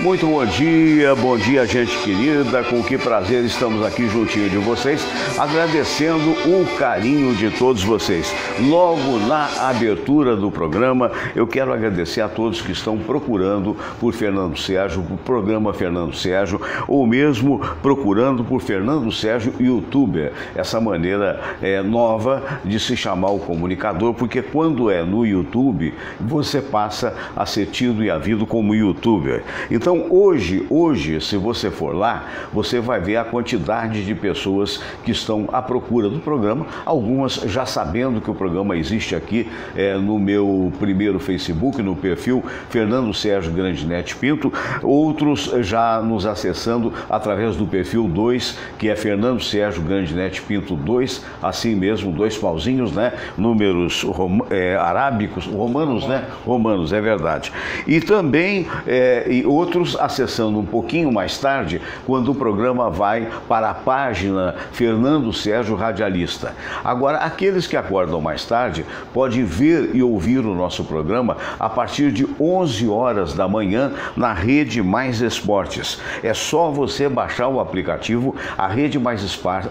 Muito bom dia, gente querida, com que prazer estamos aqui juntinho de vocês, agradecendo o carinho de todos vocês. Logo na abertura do programa, eu quero agradecer a todos que estão procurando por Fernando Sérgio, por programa Fernando Sérgio, ou mesmo procurando por Fernando Sérgio YouTuber, essa maneira nova de se chamar o comunicador, porque quando é no YouTube, você passa a ser tido e havido como YouTuber. Então, hoje, se você for lá, você vai ver a quantidade de pessoas que estão à procura do programa, algumas já sabendo que o programa existe aqui no meu primeiro Facebook, no perfil Fernando Sérgio Grandinetti Pinto, outros já nos acessando através do perfil 2, que é Fernando Sérgio Grandinetti Pinto 2, assim mesmo, 2 pauzinhos, né? Números arábicos, romanos, né? Romanos, é verdade. E também e outros acessando um pouquinho mais tarde, quando o programa vai para a página Fernando Sérgio Radialista. Agora, aqueles que acordam mais tarde podem ver e ouvir o nosso programa a partir de 11 horas da manhã na Rede Mais Esportes. É só você baixar o aplicativo, a Rede Mais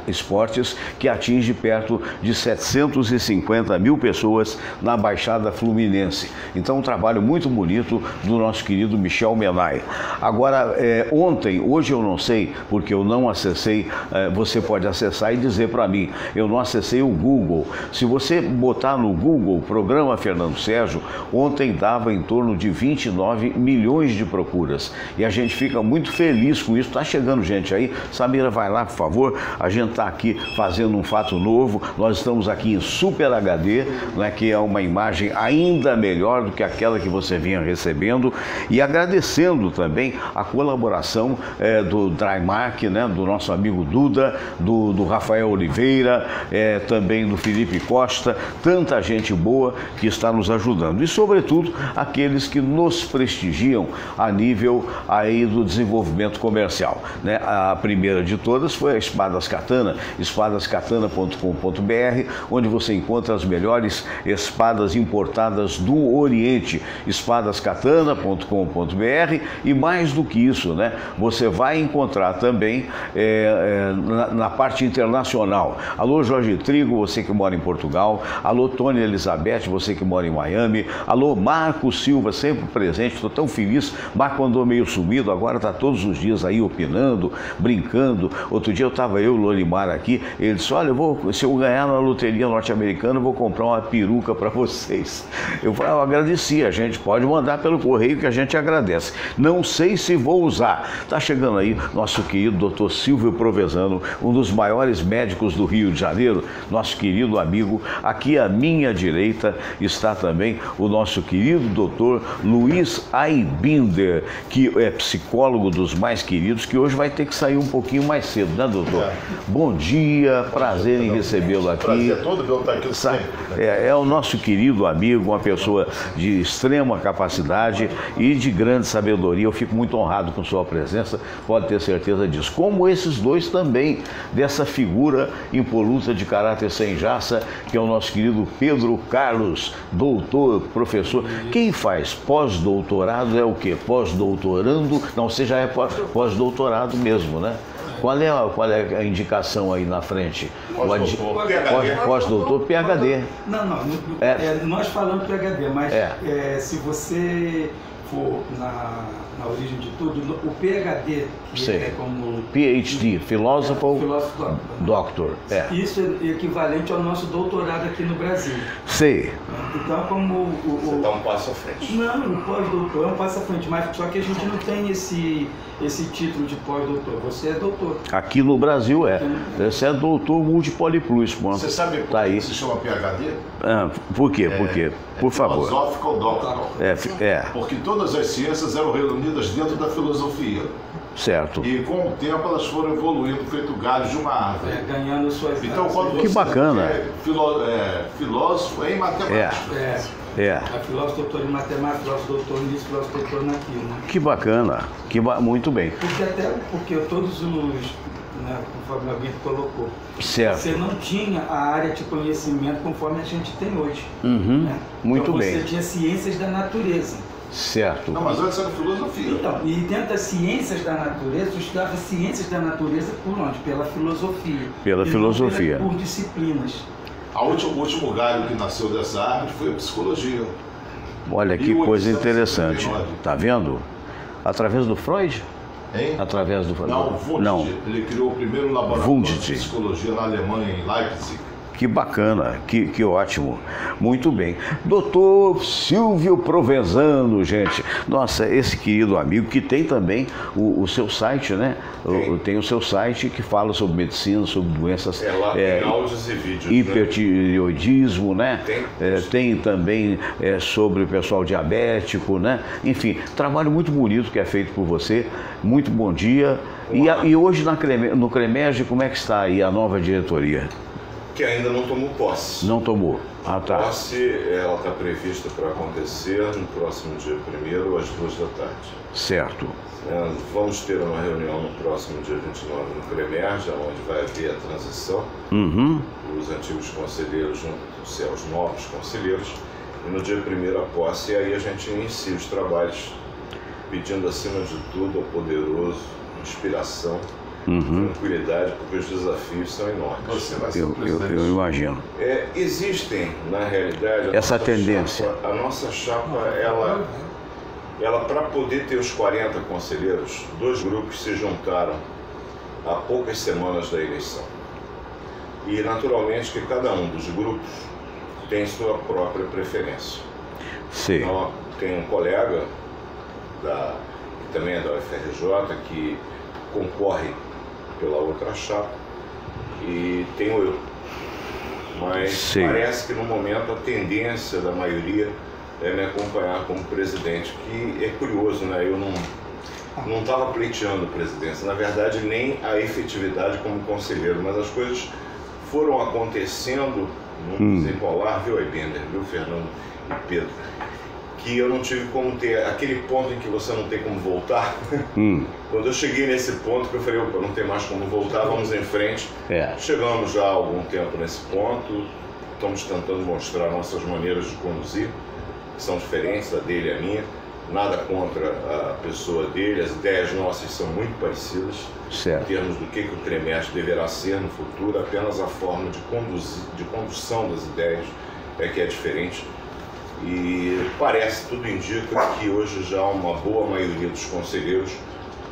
Esportes, que atinge perto de 750 mil pessoas na Baixada Fluminense. Então, um trabalho muito bonito do nosso querido Michel Menai. Agora, hoje eu não sei, porque eu não acessei, você pode acessar e dizer para mim, eu não acessei o Google. Se você botar no Google, programa Fernando Sérgio, ontem dava em torno de 29 milhões de procuras. E a gente fica muito feliz com isso. Tá chegando gente aí. Samira, vai lá, por favor. A gente está aqui fazendo um fato novo. Nós estamos aqui em Super HD, né, que é uma imagem ainda melhor do que aquela que você vinha recebendo. E agradecendo também a colaboração do Drymark, né, do nosso amigo Duda, do Rafael Oliveira, também do Felipe Costa, tanta gente boa que está nos ajudando. E, sobretudo, aqueles que nos prestigiam a nível aí do desenvolvimento comercial, né? A primeira de todas foi a Espadas Katana, espadascatana.com.br, onde você encontra as melhores espadas importadas do Oriente, espadascatana.com.br. E mais do que isso, né, você vai encontrar também na parte internacional. Alô, Jorge Trigo, você que mora em Portugal. Alô, Tônia Elizabeth, você que mora em Miami. Alô, Marco Silva, sempre presente. Estou tão feliz. Marco andou meio sumido, agora está todos os dias aí opinando, brincando. Outro dia eu estava eu e o Lorimar aqui, ele disse, olha, se eu ganhar na loteria norte-americana, eu vou comprar uma peruca para vocês. Eu agradeci, a gente pode mandar pelo correio que a gente agradece. Não sei se vou usar. Está chegando aí nosso querido Dr. Silvio Provenzano, um dos maiores médicos do Rio de Janeiro, nosso querido amigo. Aqui à minha direita está também o nosso querido Dr. Luiz Aibinder, que é psicólogo dos mais queridos, que hoje vai ter que sair um pouquinho mais cedo, né, doutor? Bom dia, prazer em recebê-lo aqui. Prazer todo meu estar aqui sempre. É o nosso querido amigo, uma pessoa de extrema capacidade e de grande sabedoria. Eu fico muito honrado com sua presença, pode ter certeza disso. Como esses dois também, dessa figura impoluta de caráter sem jaça, que é o nosso querido Pedro Carlos, doutor, professor. Quem faz pós-doutorado é o quê? Pós-doutorando? Não, você já é pós-doutorado mesmo, né? Qual é a indicação aí na frente? Pós-doutor, PhD. Não, nós falamos PhD, mas se você for na origem de tudo, o PhD, que é como... PhD, Philosopher Doctor. Isso é equivalente ao nosso doutorado aqui no Brasil. Sei. Então, como você dá um passo à frente. Não, o pós-doutor é um passo à frente, mas só que a gente não tem esse título de pós-doutor. Você é doutor. Aqui no Brasil Você é doutor multipoliplus. Você sabe por que se chama PhD? Por quê? Por favor. Philosophical Doctor. Porque todas as ciências eram reunidas dentro da filosofia. Certo. E com o tempo elas foram evoluindo, feito galhos de uma árvore. Ganhando suas... Então, quando que você bacana. Filósofo em matemática. Filósofo doutor em matemática, filósofo doutor nisso, filósofo doutor naquilo. Né? Que bacana. Muito bem. Porque todos os... Né, conforme alguém colocou. Certo. Você não tinha a área de conhecimento conforme a gente tem hoje. Muito então, bem. Você tinha ciências da natureza. Certo. Não, mas antes era filosofia. Então, e dentro das ciências da natureza, eu estudava ciências da natureza por onde? Pela filosofia. Pela filosofia. Por disciplinas. O último galho que nasceu dessa árvore foi a psicologia. Olha que coisa interessante. Tá vendo? Através do Freud? Hein? Através do Freud. Não, Wundt. Não. Ele criou o primeiro laboratório de psicologia na Alemanha, em Leipzig. Que bacana, que ótimo. Muito bem. Doutor Silvio Provenzano, gente. Nossa, esse querido amigo que tem também o seu site, né? Tem o seu site que fala sobre medicina, sobre doenças. Lá tem áudios e vídeos. Hipertireoidismo, né? Tem também sobre o pessoal diabético, né? Enfim, trabalho muito bonito que é feito por você. Muito bom dia. E hoje no CREMERGE, como é que está aí a nova diretoria? Que ainda não tomou posse. Não tomou. Ah, tá. A posse, ela está prevista para acontecer no próximo dia 1º, às 2 da tarde. Certo. Vamos ter uma reunião no próximo dia 29 no CREMERGE, onde vai haver a transição. Os antigos conselheiros junto aos novos conselheiros. E no dia 1º a posse, e aí a gente inicia os trabalhos, pedindo acima de tudo ao poderoso inspiração, tranquilidade, porque os desafios são enormes. Eu imagino. Existem, na realidade, essa tendência. A nossa chapa, ela para poder ter os 40 conselheiros, 2 grupos se juntaram há poucas semanas da eleição. E, naturalmente, que cada um dos grupos tem sua própria preferência. Sim. Então, tem um colega, que também é da UFRJ, que concorre pela outra chapa, e tenho eu. Mas parece que no momento a tendência da maioria é me acompanhar como presidente, que é curioso, né? Eu não estava pleiteando presidência, na verdade nem a efetividade como conselheiro, mas as coisas foram acontecendo no desenrolar, viu, Aibender, viu, Fernando e Pedro, que eu não tive como ter aquele ponto em que você não tem como voltar. Quando eu cheguei nesse ponto, que eu falei, opa, não tem mais como voltar, vamos em frente. Chegamos já há algum tempo nesse ponto, estamos tentando mostrar nossas maneiras de conduzir, que são diferentes, a dele e a minha. Nada contra a pessoa dele, as ideias nossas são muito parecidas, em termos do que o CREMERGE deverá ser no futuro, apenas a forma de condução das ideias é que é diferente. E parece, tudo indica que hoje já uma boa maioria dos conselheiros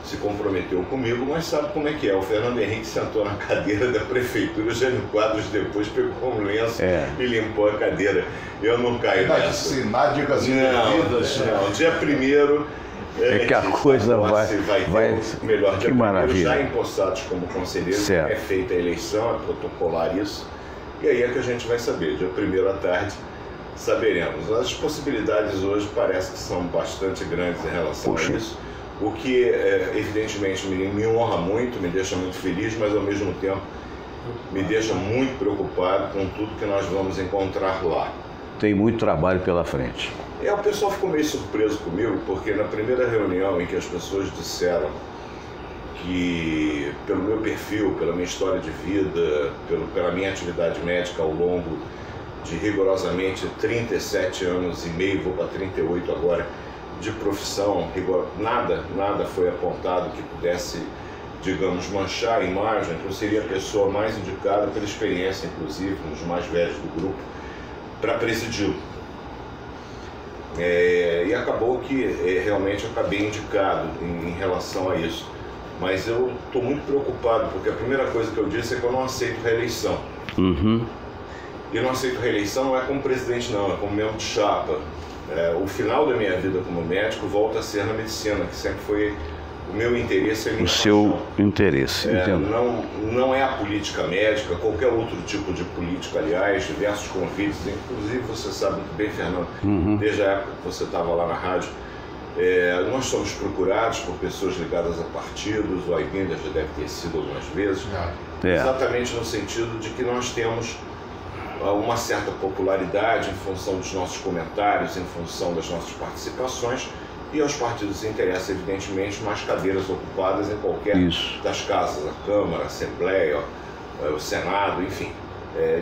se comprometeu comigo, mas sabe como é que é. O Fernando Henrique sentou na cadeira da prefeitura, o Jânio Quadros depois pegou um lenço e limpou a cadeira. Eu não caio nessa. Nádegas indevidas. Não, dia 1º que a coisa vai melhor. Que maravilha. Já empossados como conselheiros, é feita a eleição, é protocolar isso, e aí é que a gente vai saber. Dia 1º à tarde saberemos. As possibilidades hoje parece que são bastante grandes em relação a isso, o que evidentemente me honra muito, me deixa muito feliz, mas ao mesmo tempo me deixa muito preocupado com tudo que nós vamos encontrar lá. Tem muito trabalho pela frente. O pessoal ficou meio surpreso comigo, porque na primeira reunião em que as pessoas disseram que pelo meu perfil, pela minha história de vida, pela minha atividade médica ao longo de rigorosamente 37 anos e meio, vou para 38 agora, de profissão, nada foi apontado que pudesse, digamos, manchar a imagem, que eu seria a pessoa mais indicada pela experiência, inclusive, nos mais velhos do grupo, para presidir. E acabou que realmente acabei indicado em relação a isso. Mas eu estou muito preocupado, porque a primeira coisa que eu disse é que eu não aceito reeleição. E não aceito reeleição não é como presidente não, é como membro de chapa. O final da minha vida como médico volta a ser na medicina, que sempre foi o meu interesse. O seu interesse, entendo. Não é a política médica, qualquer outro tipo de política, aliás, diversos convites, inclusive você sabe muito bem, Fernando, desde a época que você estava lá na rádio, nós somos procurados por pessoas ligadas a partidos, o Aibender já deve ter sido algumas vezes, exatamente no sentido de que nós temos uma certa popularidade em função dos nossos comentários, em função das nossas participações, e aos partidos interessa, evidentemente, mais cadeiras ocupadas em qualquer das casas, a Câmara, a Assembleia, o Senado, enfim.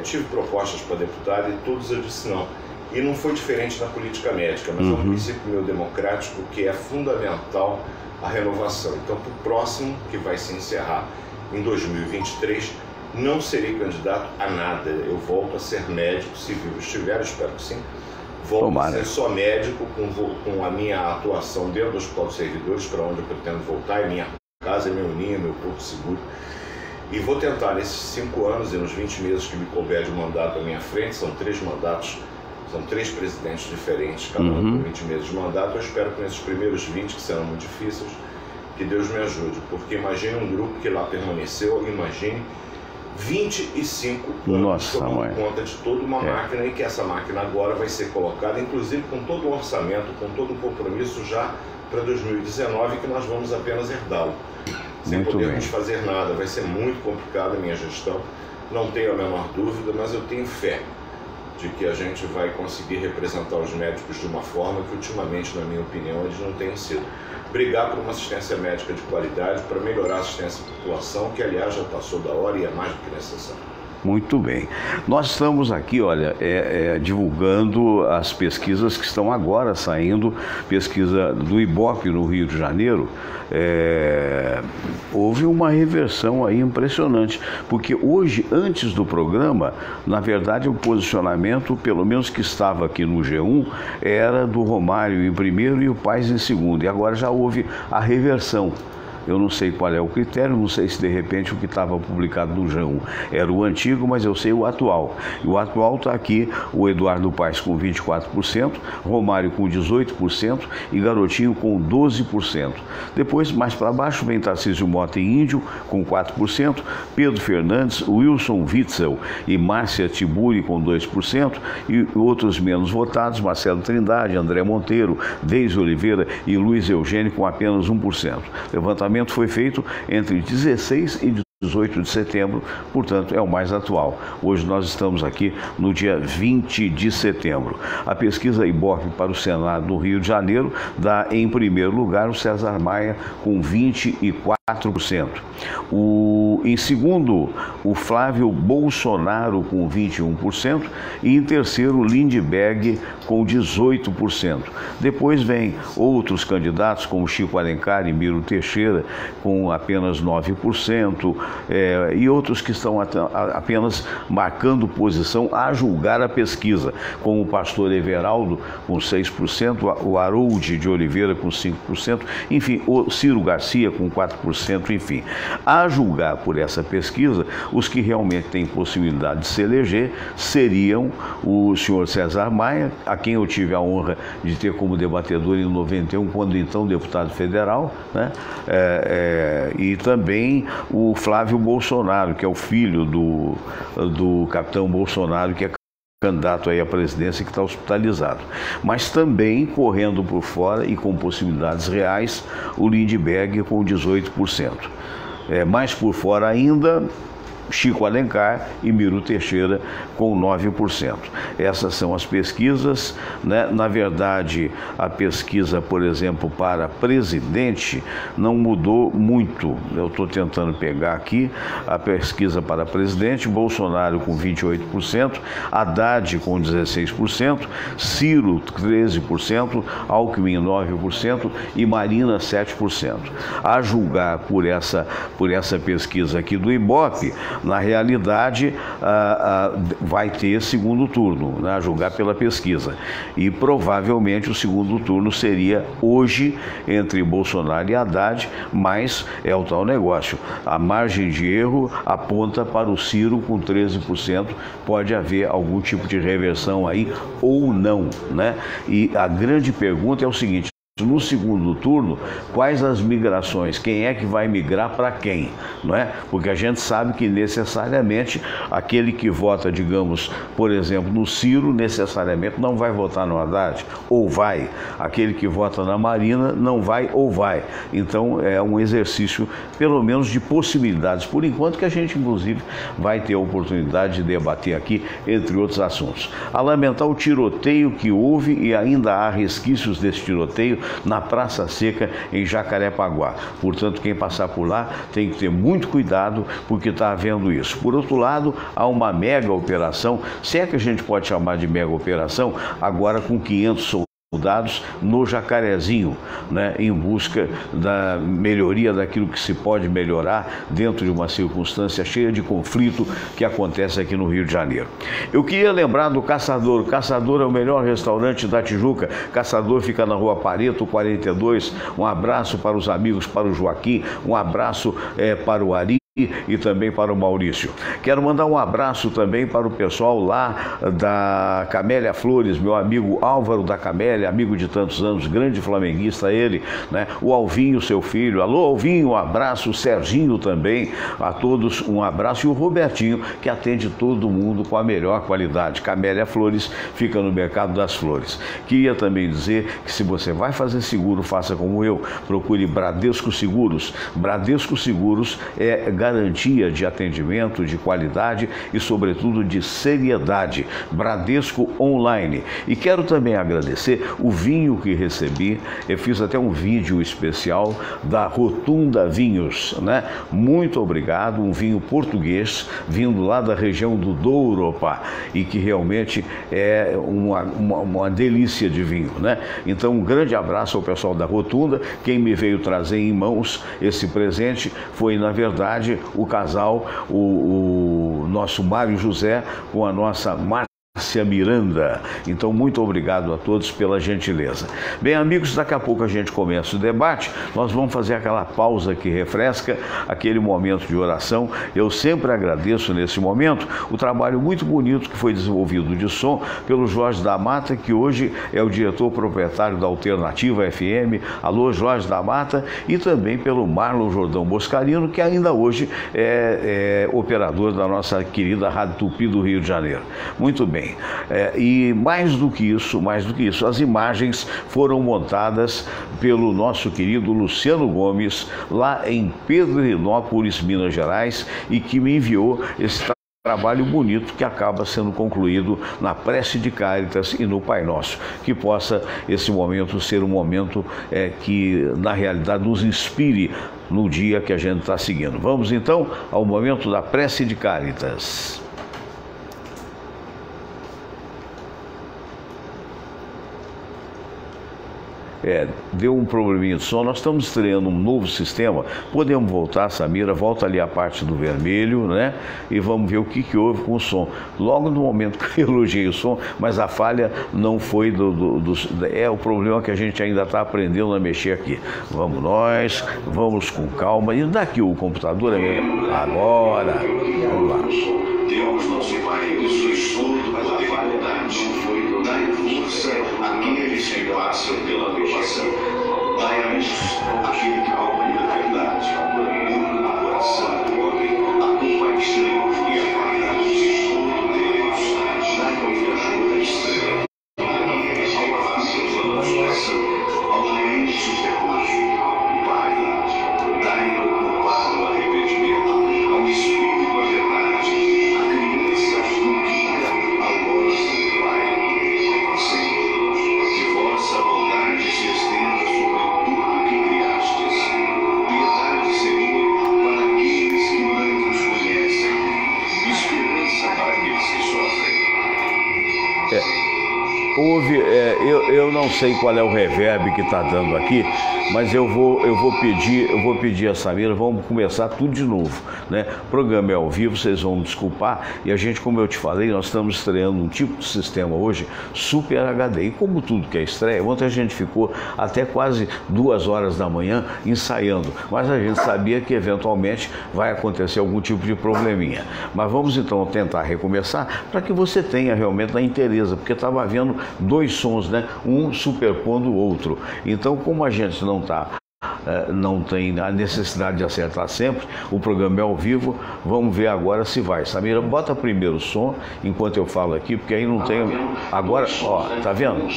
Tive propostas para deputado e todos eu disse não. E não foi diferente na política médica, mas é um princípio meu democrático que é fundamental a renovação. Então, para o próximo, que vai se encerrar em 2023, não serei candidato a nada. Eu volto a ser médico, se vivo estiver, espero que sim. Volto a ser só médico, com a minha atuação dentro do Hospital dos Servidores, para onde eu pretendo voltar, é minha casa, é meu ninho, é meu porto seguro. E vou tentar, nesses 5 anos e nos 20 meses que me couber de mandato à minha frente, são 3 mandatos, são 3 presidentes diferentes, cada um com 20 meses de mandato. Eu espero que nesses primeiros 20, que serão muito difíceis, que Deus me ajude, porque imagine um grupo que lá permaneceu, imagine 25 anos tomando conta de toda uma máquina, e que essa máquina agora vai ser colocada, inclusive com todo o orçamento, com todo o compromisso já para 2019, que nós vamos apenas herdá-lo. Sem podermos fazer nada, vai ser muito complicada a minha gestão, não tenho a menor dúvida, mas eu tenho fé de que a gente vai conseguir representar os médicos de uma forma que ultimamente, na minha opinião, eles não tenham sido. Brigar por uma assistência médica de qualidade, para melhorar a assistência à população, que aliás já passou da hora e é mais do que necessário. Muito bem. Nós estamos aqui, olha, divulgando as pesquisas que estão agora saindo, pesquisa do Ibope no Rio de Janeiro. Houve uma reversão aí impressionante, porque hoje, antes do programa, na verdade o posicionamento, pelo menos que estava aqui no G1, era do Romário em primeiro e o Paes em segundo, e agora já houve a reversão. Eu não sei qual é o critério, não sei se de repente o que estava publicado no G1 era o antigo, mas eu sei o atual. E o atual está aqui, o Eduardo Paes com 24%, Romário com 18% e Garotinho com 12%. Depois, mais para baixo, vem Tarcísio Mota e Índio com 4%, Pedro Fernandes, Wilson Witzel e Márcia Tiburi com 2%, e outros menos votados, Marcelo Trindade, André Monteiro, Deise Oliveira e Luiz Eugênio com apenas 1%. Levantamento foi feito entre 16 e 18 de setembro, portanto é o mais atual. Hoje nós estamos aqui no dia 20 de setembro. A pesquisa Ibope para o Senado do Rio de Janeiro dá em primeiro lugar o César Maia com 24%. Em segundo, o Flávio Bolsonaro com 21% e em terceiro, Lindbergh com 18%. Depois vem outros candidatos como Chico Alencar e Miro Teixeira com apenas 9%, e outros que estão apenas marcando posição a julgar a pesquisa, como o pastor Everaldo com 6%, o Harold de Oliveira com 5%, enfim, o Ciro Garcia com 4%, enfim. A julgar por essa pesquisa, os que realmente têm possibilidade de se eleger seriam o senhor César Maia, a quem eu tive a honra de ter como debatedor em 91, quando então deputado federal, né? E também o Flávio Bolsonaro, que é o filho do capitão Bolsonaro, que é candidato aí à presidência, que está hospitalizado. Mas também, correndo por fora e com possibilidades reais, o Lindbergh com 18%. Mais por fora ainda, Chico Alencar e Miro Teixeira com 9%. Essas são as pesquisas, né? Na verdade, a pesquisa, por exemplo, para presidente não mudou muito. Eu estou tentando pegar aqui a pesquisa para presidente: Bolsonaro com 28%, Haddad com 16%, Ciro 13%, Alckmin 9% e Marina 7%. A julgar por essa pesquisa aqui do Ibope, na realidade, vai ter segundo turno, né, a julgar pela pesquisa. E provavelmente o segundo turno seria hoje entre Bolsonaro e Haddad, mas é o tal negócio. A margem de erro aponta para o Ciro com 13%. Pode haver algum tipo de reversão aí ou não, né? E a grande pergunta é o seguinte: no segundo turno, quais as migrações? Quem é que vai migrar para quem? Não é? Porque a gente sabe que necessariamente aquele que vota, digamos, por exemplo, no Ciro, necessariamente não vai votar no Haddad, ou vai. Aquele que vota na Marina não vai ou vai. Então é um exercício, pelo menos, de possibilidades, por enquanto, que a gente, inclusive, vai ter a oportunidade de debater aqui, entre outros assuntos. A lamentar o tiroteio que houve, e ainda há resquícios desse tiroteio na Praça Seca, em Jacarepaguá. Portanto, quem passar por lá tem que ter muito cuidado, porque está havendo isso. Por outro lado, há uma mega operação, se é que a gente pode chamar de mega operação, agora com 500 soldados no Jacarezinho, né, em busca da melhoria daquilo que se pode melhorar dentro de uma circunstância cheia de conflito que acontece aqui no Rio de Janeiro. Eu queria lembrar do Caçador. O Caçador é o melhor restaurante da Tijuca. Caçador fica na Rua Pareto, 42. Um abraço para os amigos, para o Joaquim, um abraço para o Ari e também para o Maurício. Quero mandar um abraço também para o pessoal lá da Camélia Flores, meu amigo Álvaro da Camélia, amigo de tantos anos, grande flamenguista ele, né? O Alvinho, seu filho. Alô, Alvinho, um abraço. O Serginho também, a todos um abraço. E o Robertinho, que atende todo mundo com a melhor qualidade. Camélia Flores fica no Mercado das Flores. Queria também dizer que se você vai fazer seguro, faça como eu. Procure Bradesco Seguros. Bradesco Seguros é garantia de atendimento, de qualidade e, sobretudo, de seriedade. Bradesco Online. E quero também agradecer o vinho que recebi. Eu fiz até um vídeo especial da Rotunda Vinhos, né? Muito obrigado. Um vinho português, vindo lá da região do Douro, opa, e que realmente é uma delícia de vinho, né? Então, um grande abraço ao pessoal da Rotunda. Quem me veio trazer em mãos esse presente foi, na verdade, o casal, o nosso Mário José com a nossa Márcia Miranda. Então, muito obrigado a todos pela gentileza. Bem, amigos, daqui a pouco a gente começa o debate. Nós vamos fazer aquela pausa que refresca, aquele momento de oração. Eu sempre agradeço nesse momento o trabalho muito bonito que foi desenvolvido de som pelo Jorge da Mata, que hoje é o diretor proprietário da Alternativa FM. Alô, Jorge da Mata. E também pelo Marlon Jordão Boscarino, que ainda hoje é operador da nossa querida Rádio Tupi do Rio de Janeiro. Muito bem. E mais do que isso, as imagens foram montadas pelo nosso querido Luciano Gomes, lá em Pedrinópolis, Minas Gerais, e que me enviou esse trabalho bonito que acaba sendo concluído na Prece de Cáritas e no Pai Nosso. Que possa esse momento ser um momento que, na realidade, nos inspire no dia que a gente está seguindo. Vamos, então, ao momento da Prece de Cáritas. Deu um probleminha de som. Nós estamos estreando um novo sistema. Podemos voltar, Samira, volta ali a parte do vermelho, né? E vamos ver o que houve com o som. Logo no momento que eu elogiei o som, mas a falha não foi o problema que a gente ainda está aprendendo a mexer aqui. Vamos com calma. E daqui o computador agora. Vamos lá. Deus, nosso Pai, o Senhor todo poder e bondade, dai força àqueles que passam pela provação, dai a luz àquele que procura a verdade, une no coração do homem a compaixão e a caridade. Deus, dai-nos a ajuda extrema, ao aflito da situação, ao doente o repouso. Pai, dai-nos o quadro arrependimento, ao Espírito a verdade. Eu não sei qual é o reverb que está dando aqui, mas eu vou pedir a Samira, vamos começar tudo de novo, né? O programa é ao vivo, vocês vão me desculpar, e a gente, como eu te falei, nós estamos estreando um tipo de sistema hoje, Super HD, e como tudo que é estreia, ontem a gente ficou até quase 2 horas da manhã ensaiando, mas a gente sabia que eventualmente vai acontecer algum tipo de probleminha. Mas vamos então tentar recomeçar para que você tenha realmente a inteireza, porque estava havendo 2 sons, né? Um superpondo o outro. Então, como a gente não tem a necessidade de acertar sempre, o programa é ao vivo, vamos ver agora se vai. Samira, bota primeiro o som enquanto eu falo aqui, porque aí não tem... Agora, ó, tá vendo?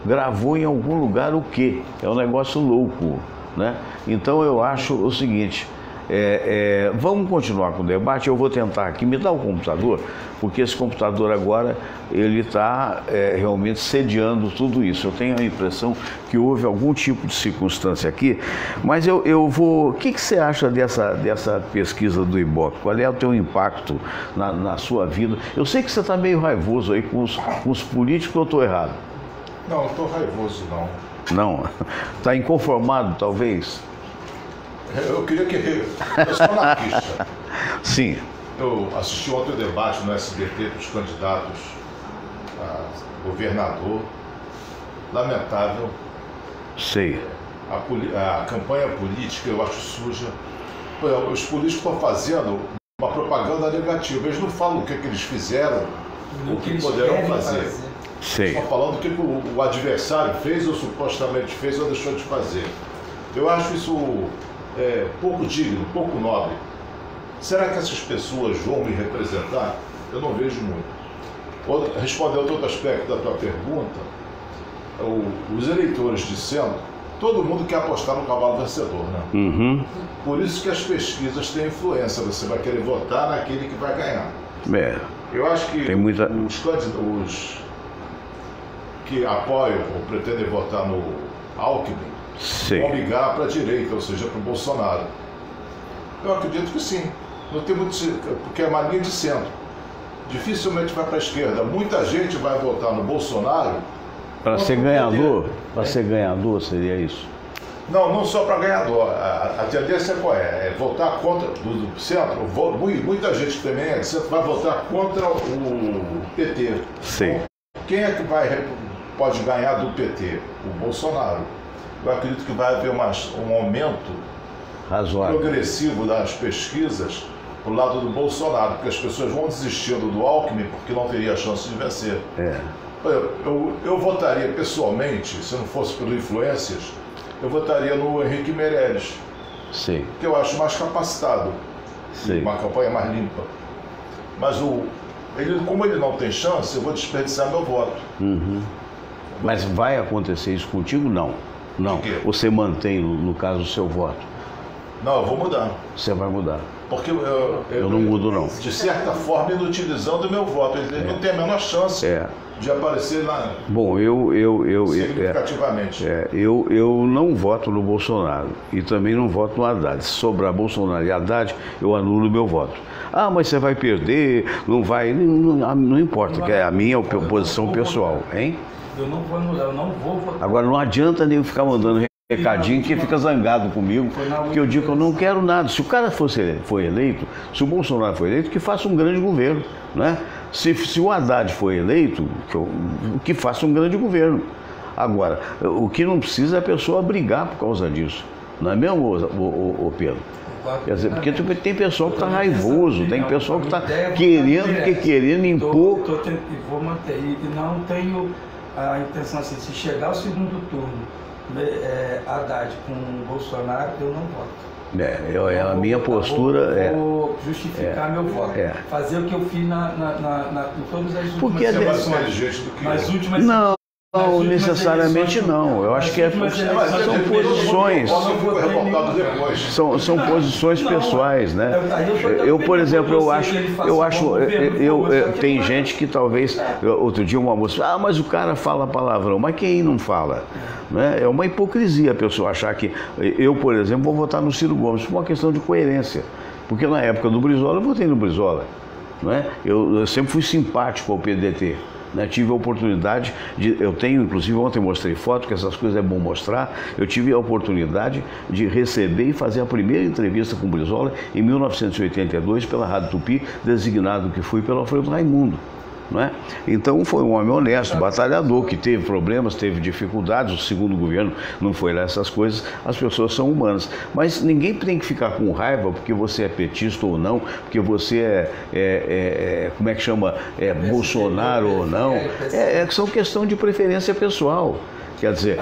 Gravou em algum lugar o quê? É um negócio louco, né? Então eu acho o seguinte, Vamos continuar com o debate. Eu vou tentar aqui, me dá o computador, porque esse computador agora, ele está realmente sediando tudo isso. Eu tenho a impressão que houve algum tipo de circunstância aqui, mas eu vou... O que você acha dessa pesquisa do Ibope? Qual é o teu impacto na sua vida? Eu sei que você está meio raivoso aí com os políticos, ou eu estou errado? Não, não estou raivoso, não. Não? Está inconformado, talvez? Eu queria que... Eu sou anarquista. Sim. Eu assisti ontem o debate no SBT dos candidatos a governador. Lamentável. Sei. A campanha política eu acho suja. Os políticos estão fazendo uma propaganda negativa. Eles não falam o que eles fizeram, o que poderão fazer. Sei. Estão falando o que o adversário fez, ou supostamente fez, ou deixou de fazer. Eu acho isso pouco digno, pouco nobre. Será que essas pessoas vão me representar? Eu não vejo muito. Respondendo outro aspecto da tua pergunta, os eleitores de centro, todo mundo quer apostar no cavalo vencedor, né? Uhum. Por isso que as pesquisas têm influência. Você vai querer votar naquele que vai ganhar. Eu acho que os que apoiam ou pretendem votar no Alckmin vão migrar para a direita, ou seja, para o Bolsonaro. Eu acredito que sim. Não tem muito, porque é mania de centro. Dificilmente vai para a esquerda. Muita gente vai votar no Bolsonaro. Para ser ganhador? Para ser ganhador seria isso? Não só para ganhador. A tendência qual é? É votar contra do centro. Muita gente que também é de centro vai votar contra o PT. Sim. Então, quem é que pode ganhar do PT? O Bolsonaro. Eu acredito que vai haver um aumento razoável, progressivo das pesquisas pro lado do Bolsonaro, porque as pessoas vão desistindo do Alckmin porque não teria chance de vencer. Eu votaria pessoalmente, se não fosse por influências, eu votaria no Henrique Meirelles. Sim. Que eu acho mais capacitado. Sim. Uma campanha mais limpa. Mas como ele não tem chance, eu vou desperdiçar meu voto. Uhum. Mas vai acontecer isso contigo? Não. Você mantém, no caso, o seu voto? Não, eu vou mudar. Você vai mudar? Porque eu não mudo, não. De certa forma, inutilizando o meu voto. Ele não tem a menor chance de aparecer lá. Bom, significativamente. Eu não voto no Bolsonaro e também não voto no Haddad. Se sobrar Bolsonaro e Haddad, eu anulo o meu voto. Ah, mas você vai perder, não vai... Não importa, que é a minha posição pessoal, hein? Eu não vou anular, eu não vou votar. Agora, não adianta nem ficar mandando recadinho que fica zangado comigo, porque eu digo que eu não quero nada. Se o cara foi eleito, se o Bolsonaro foi eleito, que faça um grande governo, né? Se o Haddad foi eleito, que faça um grande governo. Agora, o que não precisa é a pessoa brigar por causa disso, não é mesmo, ô Pedro? Quer dizer, porque tem pessoal que está raivoso, tem pessoal que está querendo impor... Vou manter, e não tenho a intenção assim, se chegar ao segundo turno, Haddad com Bolsonaro, eu não voto. A minha postura vou justificar meu voto. Fazer o que eu fiz em todas as últimas eleições. Não, necessariamente não. Eu acho que são posições. São posições pessoais, né? Eu, por exemplo, tem gente que talvez, outro dia uma moça, mas o cara fala palavrão, mas quem não fala? Né? É uma hipocrisia a pessoa achar que eu, por exemplo, vou votar no Ciro Gomes por uma questão de coerência. Porque na época do Brizola, eu votei no Brizola. Né? Eu sempre fui simpático ao PDT. Né? Tive a oportunidade eu tenho, inclusive ontem mostrei foto, que essas coisas é bom mostrar, eu tive a oportunidade de receber e fazer a primeira entrevista com o Brizola em 1982 pela Rádio Tupi, designado que fui pelo Alfredo Raimundo. Não é? Então foi um homem honesto, batalhador, que teve problemas, teve dificuldades, o segundo governo não foi lá essas coisas, as pessoas são humanas. Mas ninguém tem que ficar com raiva porque você é petista ou não, porque você como é que chama, Bolsonaro ou não, são questão de preferência pessoal. Quer dizer,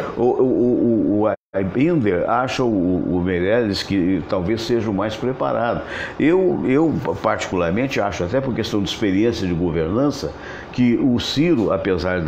a Binder acha o Meirelles que talvez seja o mais preparado. Eu particularmente acho, até por questão de experiência de governança, que o Ciro, apesar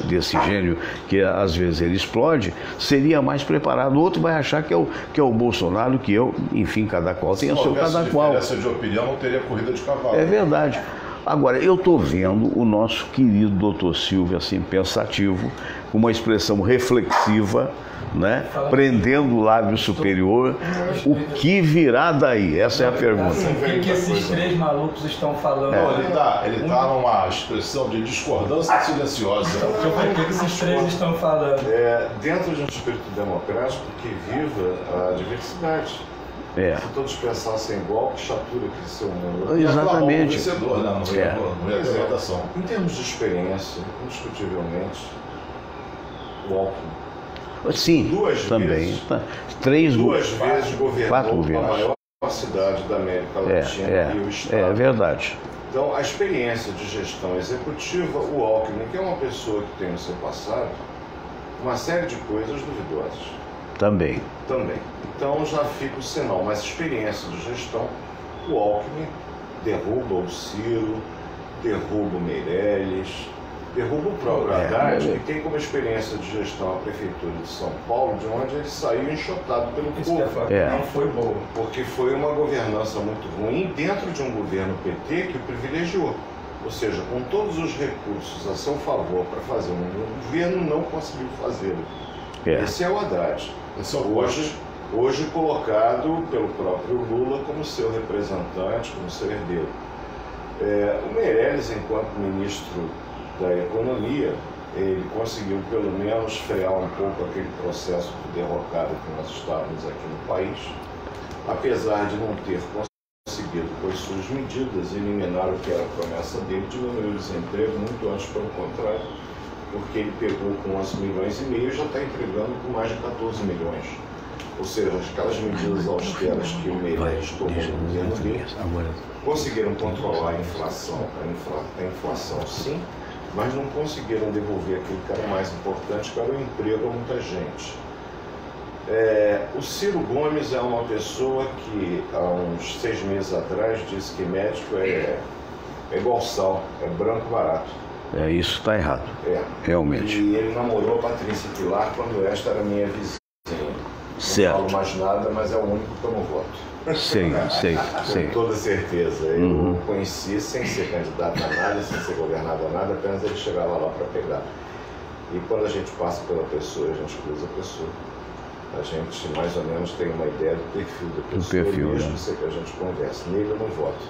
desse gênio que às vezes ele explode, seria mais preparado. O outro vai achar que é o Bolsonaro, que eu, enfim, cada qual tem o seu cada qual. Se de opinião, não teria corrida de cavalo. É verdade. Agora, eu estou vendo o nosso querido doutor Silvio, assim, pensativo, com uma expressão reflexiva, né? Prendendo o lábio superior. O que virá daí? Essa é a pergunta. O que esses três malucos estão falando? Ele tá numa expressão de discordância silenciosa. O que esses três estão falando? Dentro de um espírito democrático que viva a diversidade. Se todos pensassem igual, que chatura que esse é o mundo. Exatamente. Vencedor, né? Não é apresentação. Em termos de experiência, indiscutivelmente, o Alckmin. Sim, também. Duas vezes governou a maior cidade da América Latina e o Estado. É verdade. Então, a experiência de gestão executiva, o Alckmin, que é uma pessoa que tem no seu passado uma série de coisas duvidosas. Também. Então já fica o sinal, mas experiência de gestão, o Alckmin derruba o Ciro, derruba o Meirelles, derruba o próprio Haddad, que tem como experiência de gestão a Prefeitura de São Paulo, de onde ele saiu enxotado pelo povo. Não foi boa. Porque foi uma governança muito ruim dentro de um governo PT que o privilegiou. Ou seja, com todos os recursos a seu favor para fazer um governo, não conseguiu fazê-lo. Esse é o Haddad. Hoje colocado pelo próprio Lula como seu representante, como seu herdeiro. O Meirelles, enquanto ministro da Economia, ele conseguiu pelo menos frear um pouco aquele processo de derrocada que nós estávamos aqui no país, apesar de não ter conseguido, com as suas medidas, eliminar o que era a promessa dele, diminuir o desemprego, muito antes pelo contrário, porque ele pegou com 11 milhões e meio e já está entregando com mais de 14 milhões. Ou seja, aquelas medidas austeras que o Meirelles tomou no governo dele conseguiram controlar a inflação. A inflação, sim, mas não conseguiram devolver aquilo que era mais importante, que era o emprego a muita gente. O Ciro Gomes é uma pessoa que, há uns 6 meses atrás, disse que médico é igual sal, é branco barato. Isso está errado. Realmente. E ele namorou a Patrícia Pilar quando esta era minha vizinha. Certo. Não falo mais nada, mas é o único que eu não voto. Sei. Com toda certeza. Eu o conheci sem ser candidato a nada, sem ser governado a nada, apenas ele chegava lá para pegar. E quando a gente passa pela pessoa, a gente cruza a pessoa, a gente mais ou menos tem uma ideia do perfil da pessoa, mesmo que a gente converse. Nele eu não voto.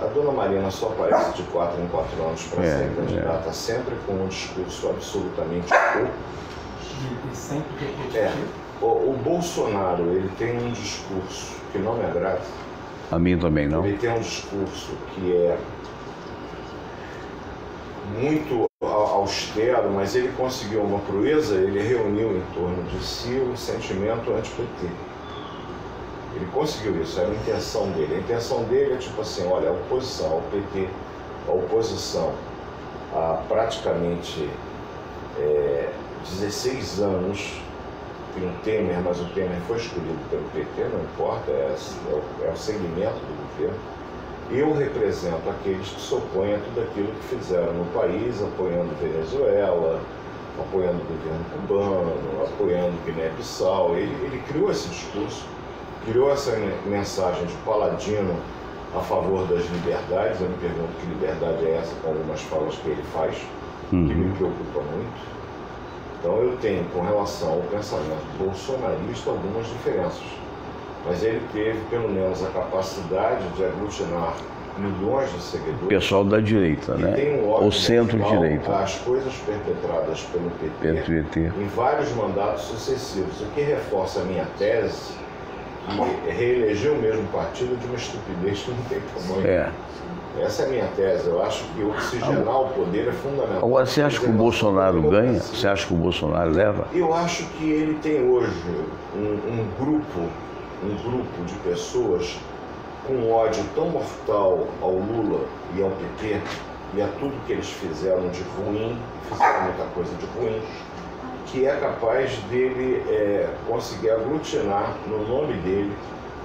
A dona Marina só aparece de 4 em 4 anos para ser candidata, sempre com um discurso absolutamente pouco. E sempre repetitivo. O Bolsonaro, ele tem um discurso que não me agrada. A mim também não. Ele tem um discurso que é muito austero, mas ele conseguiu uma proeza, ele reuniu em torno de si um sentimento anti-PT. Ele conseguiu isso, era a intenção dele. A intenção dele é tipo assim, olha, a oposição ao PT, a oposição há praticamente 16 anos, tem o Temer, mas o Temer foi escolhido pelo PT, não importa, é o segmento do governo. Eu represento aqueles que se opõem a tudo aquilo que fizeram no país, apoiando Venezuela, apoiando o governo cubano, apoiando Guiné-Bissau. Ele criou esse discurso, criou essa mensagem de paladino a favor das liberdades. Eu me pergunto que liberdade é essa, com algumas falas que ele faz, que me preocupa muito. Então eu tenho, com relação ao pensamento bolsonarista, algumas diferenças. Mas ele teve, pelo menos, a capacidade de aglutinar milhões de seguidores. O pessoal da direita, né? Tem um ou centro-direita. As coisas perpetradas pelo PT em vários mandatos sucessivos, o que reforça a minha tese que reeleger o mesmo partido de uma estupidez que não tem tamanho. Essa é a minha tese. Eu acho que oxigenar o poder é fundamental. Agora, você acha que o Bolsonaro ganha? Você acha que o Bolsonaro leva? Eu acho que ele tem hoje um grupo de pessoas com ódio tão mortal ao Lula e ao PT e a tudo que eles fizeram de ruim, fizeram muita coisa de ruim, que é capaz dele conseguir aglutinar no nome dele.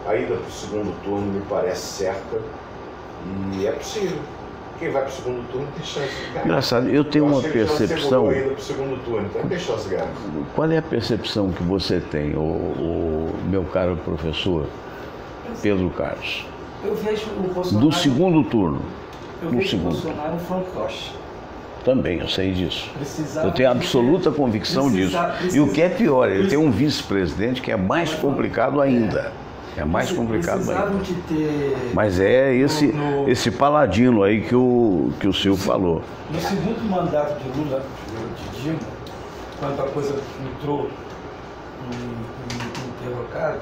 A ida para o segundo turno me parece certa e é possível. quem vai para o segundo turno tem chance de ganhar. Engraçado, eu tenho uma percepção... Ainda para o segundo turno, então tem chance de ganhar. Qual é a percepção que você tem, o meu caro professor Pedro Carlos? Eu vejo o Bolsonaro... Do segundo turno. Eu vejo o Bolsonaro um fantoche. Também, eu sei disso. Eu tenho absoluta convicção disso. E o que é pior, ele tem um vice-presidente que é mais complicado ainda. É mais complicado ainda. Mas é esse paladino aí que o Silvio falou. No segundo mandato de Lula, de Dilma, quando a coisa entrou em derrocado,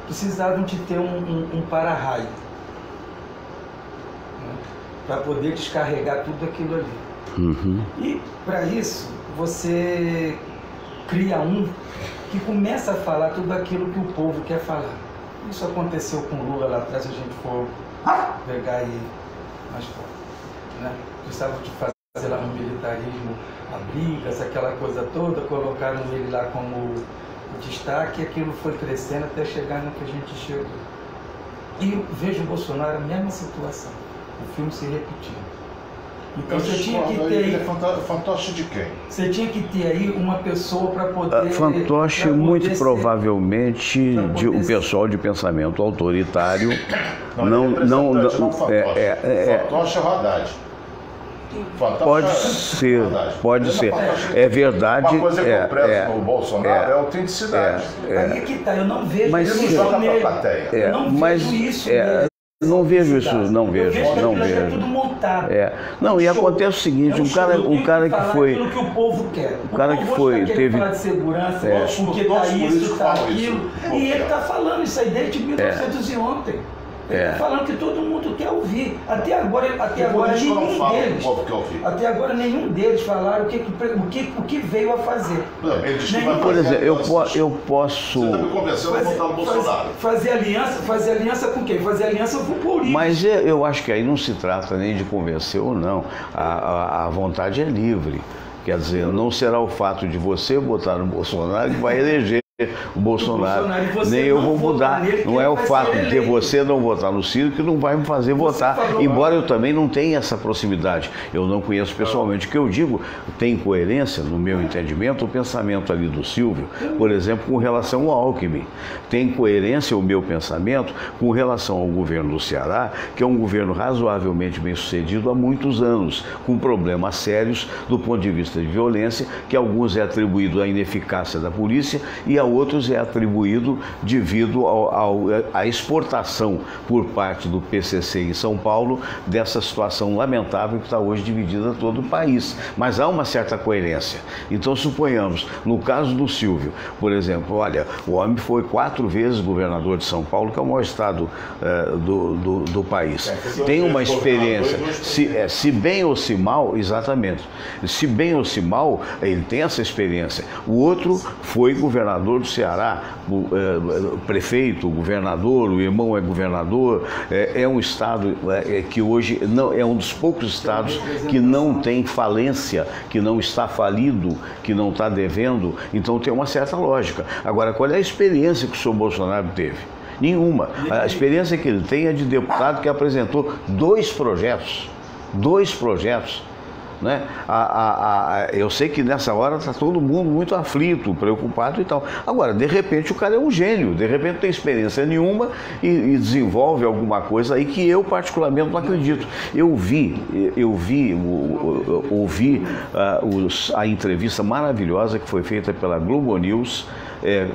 precisavam de ter um para-raio, né, para poder descarregar tudo aquilo ali. Uhum. E para isso você cria um que começa a falar tudo aquilo que o povo quer falar. Isso aconteceu com Lula lá atrás, se a gente for pegar aí mais forte, né? Precisavam de fazer lá no militarismo, a brigas, aquela coisa toda, colocaram ele lá como destaque, e aquilo foi crescendo até chegar no que a gente chegou. E eu vejo o Bolsonaro a mesma situação, o filme se repetindo. Então você tinha que ter aí... Fantoche de quem? Você tinha que ter aí uma pessoa para poder... Fantoche, muito provavelmente, o pessoal de pensamento autoritário... Fantoche é o Haddad. Pode ser. É verdade. Uma coisa que eu prezo no Bolsonaro é a autenticidade. Aí que tá, eu não vejo isso. Ele não joga pra plateia. Eu não vejo isso. Não vejo isso, não vejo. É tudo montado. Não, e acontece o seguinte, o cara que foi... Aquilo que o povo quer. O cara que foi... Teve falar de segurança, porque tá isso, tá aquilo. E ele tá falando isso aí desde 1900 e ontem. Ele está falando que todo mundo quer ouvir. Até agora nenhum deles falaram o que veio a fazer. Por exemplo, eu posso... Você está me convencendo a votar no Bolsonaro. Fazer aliança com quem? Fazer aliança com o político. Mas eu acho que aí não se trata nem de convencer ou não. A vontade é livre. Quer dizer, não será o fato de você votar no Bolsonaro que vai eleger o Bolsonaro, nem eu vou mudar. Não é o fato de você não votar no Ciro que não vai me fazer votar, embora eu também não tenha essa proximidade. Eu não conheço pessoalmente. O que eu digo tem coerência, no meu entendimento, o pensamento ali do Silvio, por exemplo, com relação ao Alckmin. Tem coerência o meu pensamento com relação ao governo do Ceará, que é um governo razoavelmente bem sucedido há muitos anos, com problemas sérios do ponto de vista de violência, que a alguns é atribuído à ineficácia da polícia e a outros é atribuído devido à exportação por parte do PCC em São Paulo dessa situação lamentável que está hoje dividida todo o país. Mas há uma certa coerência. Então, suponhamos, no caso do Silvio, por exemplo, olha, o homem foi 4 vezes governador de São Paulo, que é o maior estado do país. Tem uma experiência, se bem ou se mal, exatamente, se bem ou se mal, ele tem essa experiência. O outro foi governador do Ceará, prefeito, governador, o irmão é governador, é um estado que hoje não é um dos poucos estados que não tem falência, que não está falido, que não está devendo, então tem uma certa lógica. Agora, qual é a experiência que o senhor Bolsonaro teve? Nenhuma. A experiência que ele tem é de deputado que apresentou 2 projetos. Né? Eu sei que nessa hora está todo mundo muito aflito, preocupado e tal. Agora, de repente o cara é um gênio, de repente não tem experiência nenhuma e desenvolve alguma coisa aí que eu particularmente não acredito. Ouvi a entrevista maravilhosa que foi feita pela Globo News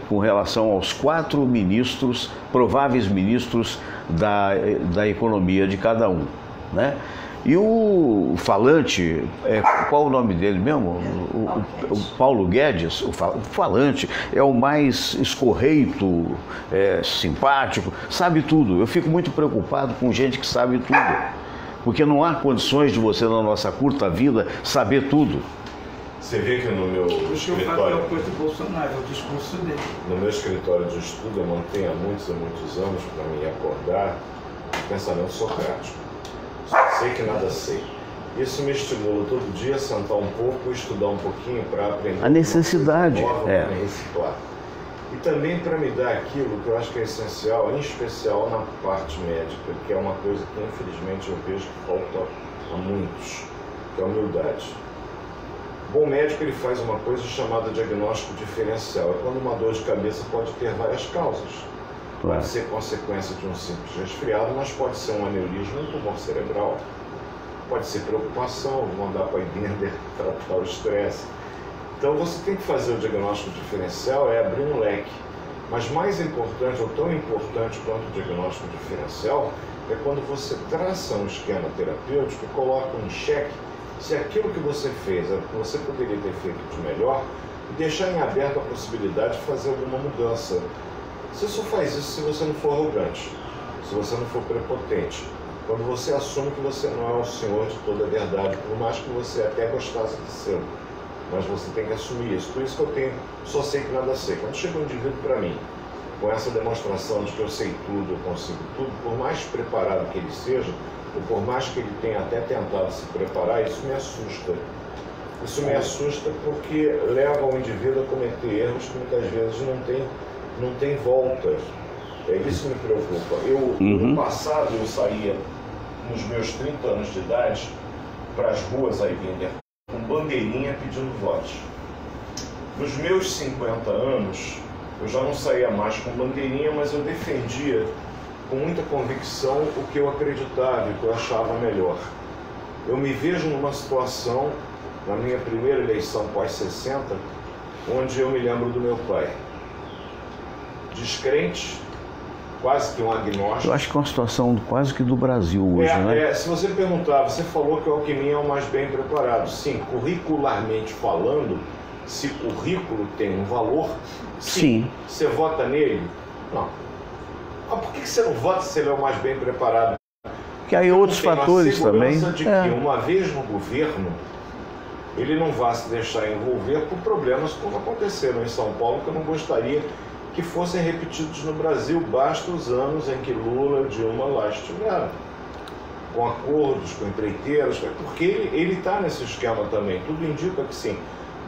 com relação aos 4 ministros, prováveis ministros da economia de cada um, né? E o falante, qual o nome dele mesmo? O Paulo Guedes, o falante, é o mais escorreito, simpático, sabe tudo. Eu fico muito preocupado com gente que sabe tudo, porque não há condições de você, na nossa curta vida, saber tudo. Você vê que no meu escritório... O Bolsonaro, o discurso dele. No meu escritório de estudo, eu mantenho há muitos anos para me acordar o pensamento socrático. Sei que nada sei. Isso me estimula todo dia a sentar um pouco, estudar um pouquinho para aprender. A necessidade. Nova, para reciclar. e também para me dar aquilo que eu acho que é essencial, em especial na parte médica, que é uma coisa que infelizmente eu vejo que falta a muitos, que é a humildade. O bom médico ele faz uma coisa chamada diagnóstico diferencial. É quando uma dor de cabeça pode ter várias causas. Pode ser consequência de um simples resfriado, mas pode ser um aneurisma, um tumor cerebral. Pode ser preocupação, mandar para a Ibinder tratar o estresse. Então você tem que fazer o diagnóstico diferencial, é abrir um leque. Mas mais importante, ou tão importante quanto o diagnóstico diferencial, é quando você traça um esquema terapêutico e coloca em xeque se aquilo que você fez é o que você poderia ter feito de melhor e deixar em aberto a possibilidade de fazer alguma mudança. Você só faz isso se você não for arrogante, se você não for prepotente. Quando você assume que você não é o senhor de toda a verdade, por mais que você até gostasse de ser, mas você tem que assumir isso. Por isso que eu só sei que nada sei. Quando chega um indivíduo para mim, com essa demonstração de que eu sei tudo, eu consigo tudo, por mais preparado que ele seja, ou por mais que ele tenha até tentado se preparar, isso me assusta. Isso me assusta porque leva o indivíduo a cometer erros que muitas vezes não tem volta. Isso me preocupa. No passado, eu saía, nos meus 30 anos de idade, para as ruas aí, com bandeirinha pedindo votos. Nos meus 50 anos, eu já não saía mais com bandeirinha, mas eu defendia com muita convicção o que eu acreditava e o que eu achava melhor. Eu me vejo numa situação, na minha primeira eleição pós-60, onde eu me lembro do meu pai. Descrente, quase que um agnóstico. Eu acho que é uma situação quase que do Brasil hoje, né? Se você perguntar, você falou que o Alckmin é o mais bem preparado. Sim, curricularmente falando, se currículo tem um valor, sim. Você vota nele? Não. Mas por que você não vota se ele é o mais bem preparado? Que aí outros fatores também. De que uma vez no governo, ele não vai se deixar envolver por problemas como aconteceram em São Paulo, que eu não gostaria que fossem repetidos no Brasil, basta os anos em que Lula e Dilma lá estiveram, com acordos, com empreiteiros, porque ele está nesse esquema também. Tudo indica que sim,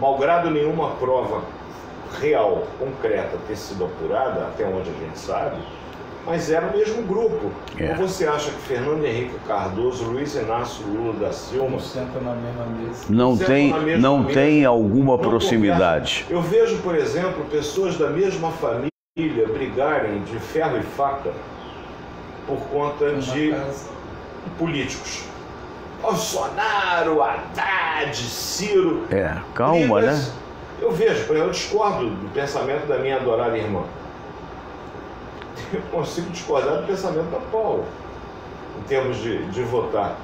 malgrado nenhuma prova real, concreta ter sido apurada, até onde a gente sabe, mas era o mesmo grupo. Ou você acha que Fernando Henrique Cardoso, Luiz Inácio Lula da Silva não sentam na mesma mesa? Não tem alguma proximidade. Eu vejo, por exemplo, pessoas da mesma família brigarem de ferro e faca por conta de políticos. Bolsonaro, Haddad, Ciro. Calma, né? Eu vejo, eu discordo do pensamento da minha adorada irmã. Eu consigo discordar do pensamento da Paula, em termos de votar.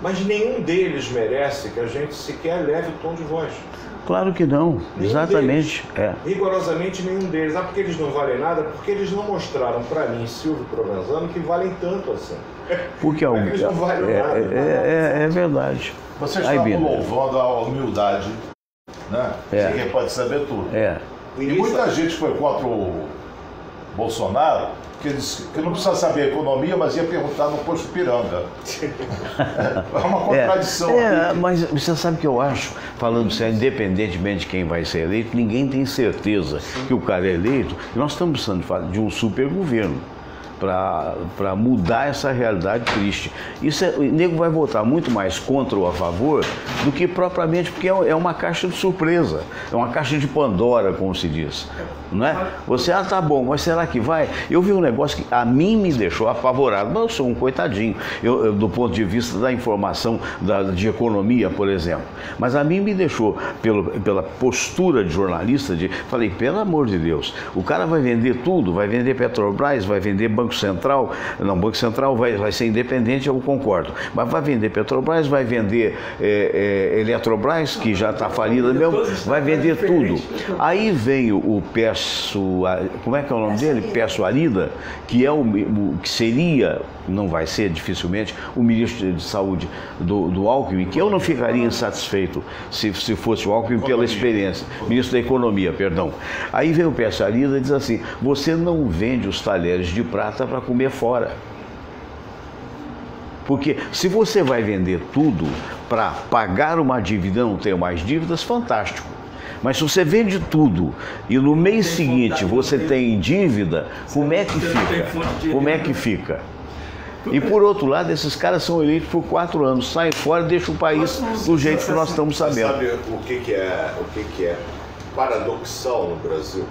Mas nenhum deles merece que a gente sequer leve o tom de voz. Claro que não, exatamente. Rigorosamente nenhum deles. Porque eles não valem nada? Porque eles não mostraram para mim, Silvio Provenzano, que valem tanto assim. Porque eles não valem nada. É verdade. Você está louvando a humildade, né? Ninguém pode saber tudo. E muita gente foi contra o Bolsonaro, que disse que não precisa saber a economia, mas ia perguntar no posto Piranga. É uma contradição. Mas você sabe o que eu acho, falando sério, independentemente de quem vai ser eleito, ninguém tem certeza que o cara é eleito. E nós estamos precisando de um super governo para mudar essa realidade triste. O nego vai votar muito mais contra ou a favor do que propriamente, porque é uma caixa de surpresa, é uma caixa de Pandora, como se diz. Não é? Você, tá bom, mas será que vai? Eu vi um negócio que a mim me deixou apavorado, mas eu sou um coitadinho, do ponto de vista da informação de economia, por exemplo. Mas a mim me deixou, pela postura de jornalista, falei, pelo amor de Deus, o cara vai vender tudo, vai vender Petrobras, vai vender Banco Central, não, Banco Central vai ser independente, eu concordo, mas vai vender Petrobras, vai vender Eletrobras, que já está falida mesmo, vai vender tudo. Aí vem o como é que é o nome dele? Pécio Arida, que é que seria, não vai ser dificilmente, o ministro de Saúde do Alckmin, que eu não ficaria insatisfeito se fosse o Alckmin pela experiência, ministro da Economia, perdão. Aí vem o Pécio Arida e diz assim, você não vende os talheres de prata para comer fora. Porque se você vai vender tudo para pagar uma dívida e não ter mais dívidas, fantástico. Mas se você vende tudo e no mês seguinte você tem dívida, como é que fica? Como é que fica? E por outro lado, esses caras são eleitos por 4 anos, saem fora e deixam o país do jeito que nós estamos sabendo. Sabe o que é paradoxal no Brasil?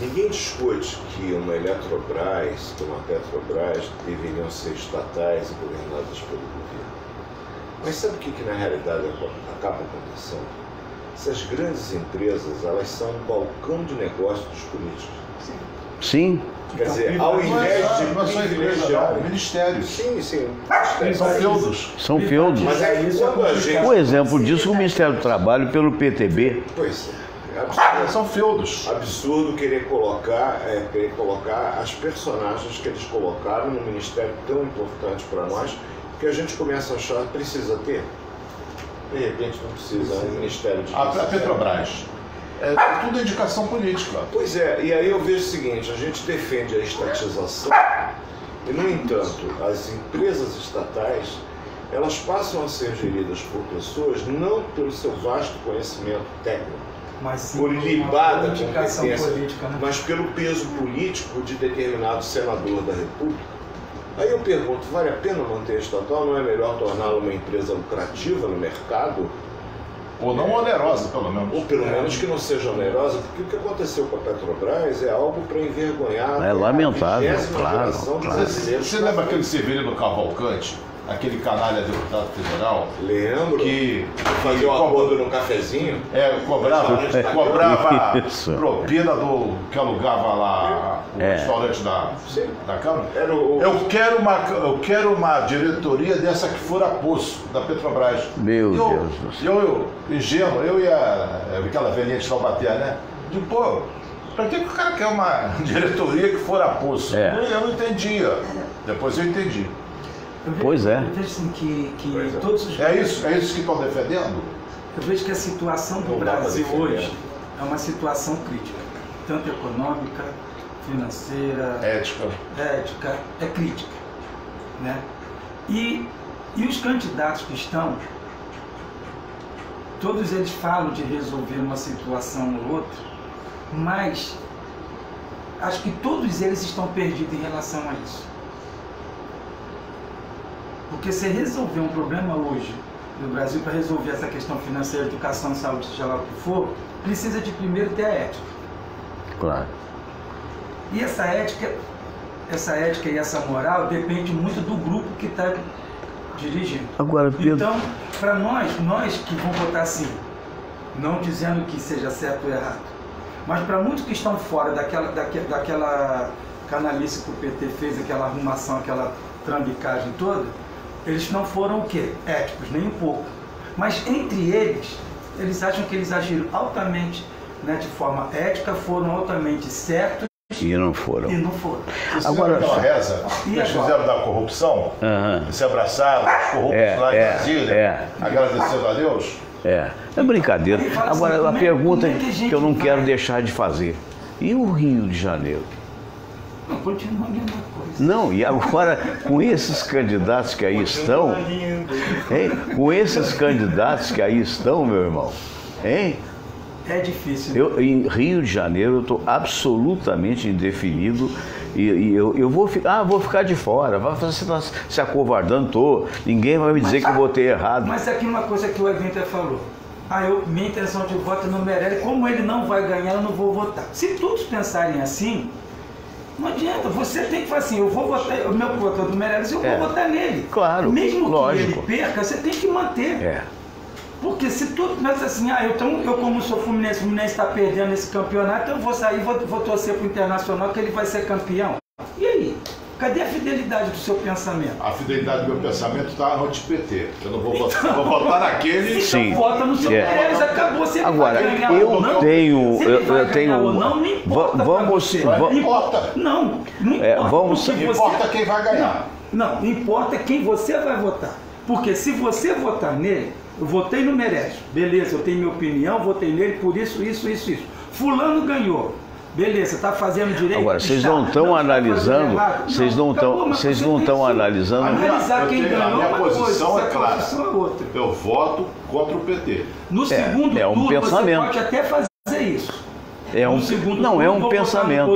Ninguém discute que uma Eletrobras, que uma Petrobras deveriam ser estatais e governadas pelo governo. Mas sabe o que na realidade acaba acontecendo? Essas grandes empresas, elas são um balcão de negócios dos políticos. Sim. Quer dizer, ao invés de privilegiar... Ministérios. Sim. São feudos. São feudos. Mas é quando a gente... Um exemplo disso é o Ministério do Trabalho pelo PTB. Pois é. São feudos. Absurdo querer colocar as personagens que eles colocaram no ministério tão importante para nós, que a gente começa a achar que precisa ter. De repente não precisa, é um ministério de... A Petrobras. É tudo indicação política. Pois é, e aí eu vejo o seguinte, a gente defende a estatização e, no entanto, as empresas estatais, elas passam a ser geridas por pessoas não pelo seu vasto conhecimento técnico, mas por ilibada indicação competência, política, né? mas pelo peso político de determinado senador da República. Aí eu pergunto, vale a pena manter a estatal? Não é melhor torná-la uma empresa lucrativa no mercado? Ou não onerosa, pelo menos. Ou pelo menos que não seja onerosa, porque o que aconteceu com a Petrobras é algo para envergonhar. É lamentável, claro. Você lembra aquele Severino Cavalcante, aquele canalha deputado federal? Lembro. Que fazia um acordo no cafezinho? Cobrava Isso. propina do que alugava lá o restaurante da Câmara. Eu quero uma diretoria dessa que for a poço, da Petrobras. Meu Deus do céu. Eu ingênuo, eu e aquela velhinha de Taubaté, né? Digo, pô, pra que o cara quer uma diretoria que for a poço? Eu não entendia. Depois eu entendi. Pois é. Eu vejo assim que todos os... É isso que estão defendendo? Eu vejo que a situação do Brasil hoje é uma situação crítica, tanto econômica, financeira, ética, é crítica, né? E os candidatos que estão, todos eles falam de resolver uma situação ou outra, mas acho que todos eles estão perdidos em relação a isso. Porque se resolver um problema hoje no Brasil, para resolver essa questão financeira, educação, saúde, seja lá o que for, precisa de primeiro ter a ética. Claro. E essa ética e essa moral depende muito do grupo que está dirigindo. Agora, Pedro... Então, para nós que vamos votar sim, não dizendo que seja certo ou errado, mas para muitos que estão fora daquela canalice que o PT fez, aquela arrumação, aquela trambicagem toda, eles não foram o quê? Éticos, nem um pouco. Mas entre eles acham que eles agiram altamente, né, de forma ética, foram altamente certos. E não foram. Agora, aquela reza que eles fizeram da corrupção, se abraçaram, os corruptos lá em Brasília, agradecendo a Deus. É brincadeira. Agora, a pergunta que eu não quero deixar de fazer. E o Rio de Janeiro? Não, continua a mesma coisa. Não, e agora, com esses candidatos que aí estão, com esses candidatos que aí estão, meu irmão, hein? É difícil. Em Rio de Janeiro eu estou absolutamente indefinido e eu vou ficar de fora. Você está se acovardando, ninguém vai me dizer que eu votei errado. Mas aqui uma coisa que o Eventer falou. Minha intenção de voto é no Meirelles, como ele não vai ganhar, eu não vou votar. Se todos pensarem assim, não adianta, você tem que falar assim, eu vou votar, o meu voto é do Meirelles, eu vou votar nele. Claro, mesmo lógico. Que ele perca, você tem que manter. Porque se tu pensa assim, então eu como sou Fluminense, o Fluminense está perdendo esse campeonato, eu vou sair, vou torcer para o Internacional que ele vai ser campeão. E aí? Cadê a fidelidade do seu pensamento? A fidelidade do meu pensamento está no anti-PT. Eu não vou votar, vou votar naquele. Então vota no seu Meirelles, acabou. Se ele agora, vai ganhar eu ou não, tenho, se ele vai ganhar ou uma... não importa. Vamos, não importa. Não importa. Não importa quem vai ganhar. Não importa quem você vai votar. Porque se você votar nele, eu votei no Meirelles, beleza, eu tenho minha opinião, votei nele por isso. Fulano ganhou. Beleza, está fazendo direito. Agora, vocês não estão analisando, vocês não estão analisando. Analisar quem ganhou, a minha posição coisa, é clara. Posição é outra. Eu voto contra o PT. No segundo turno, pensamento. você pode até fazer isso. É um pensamento.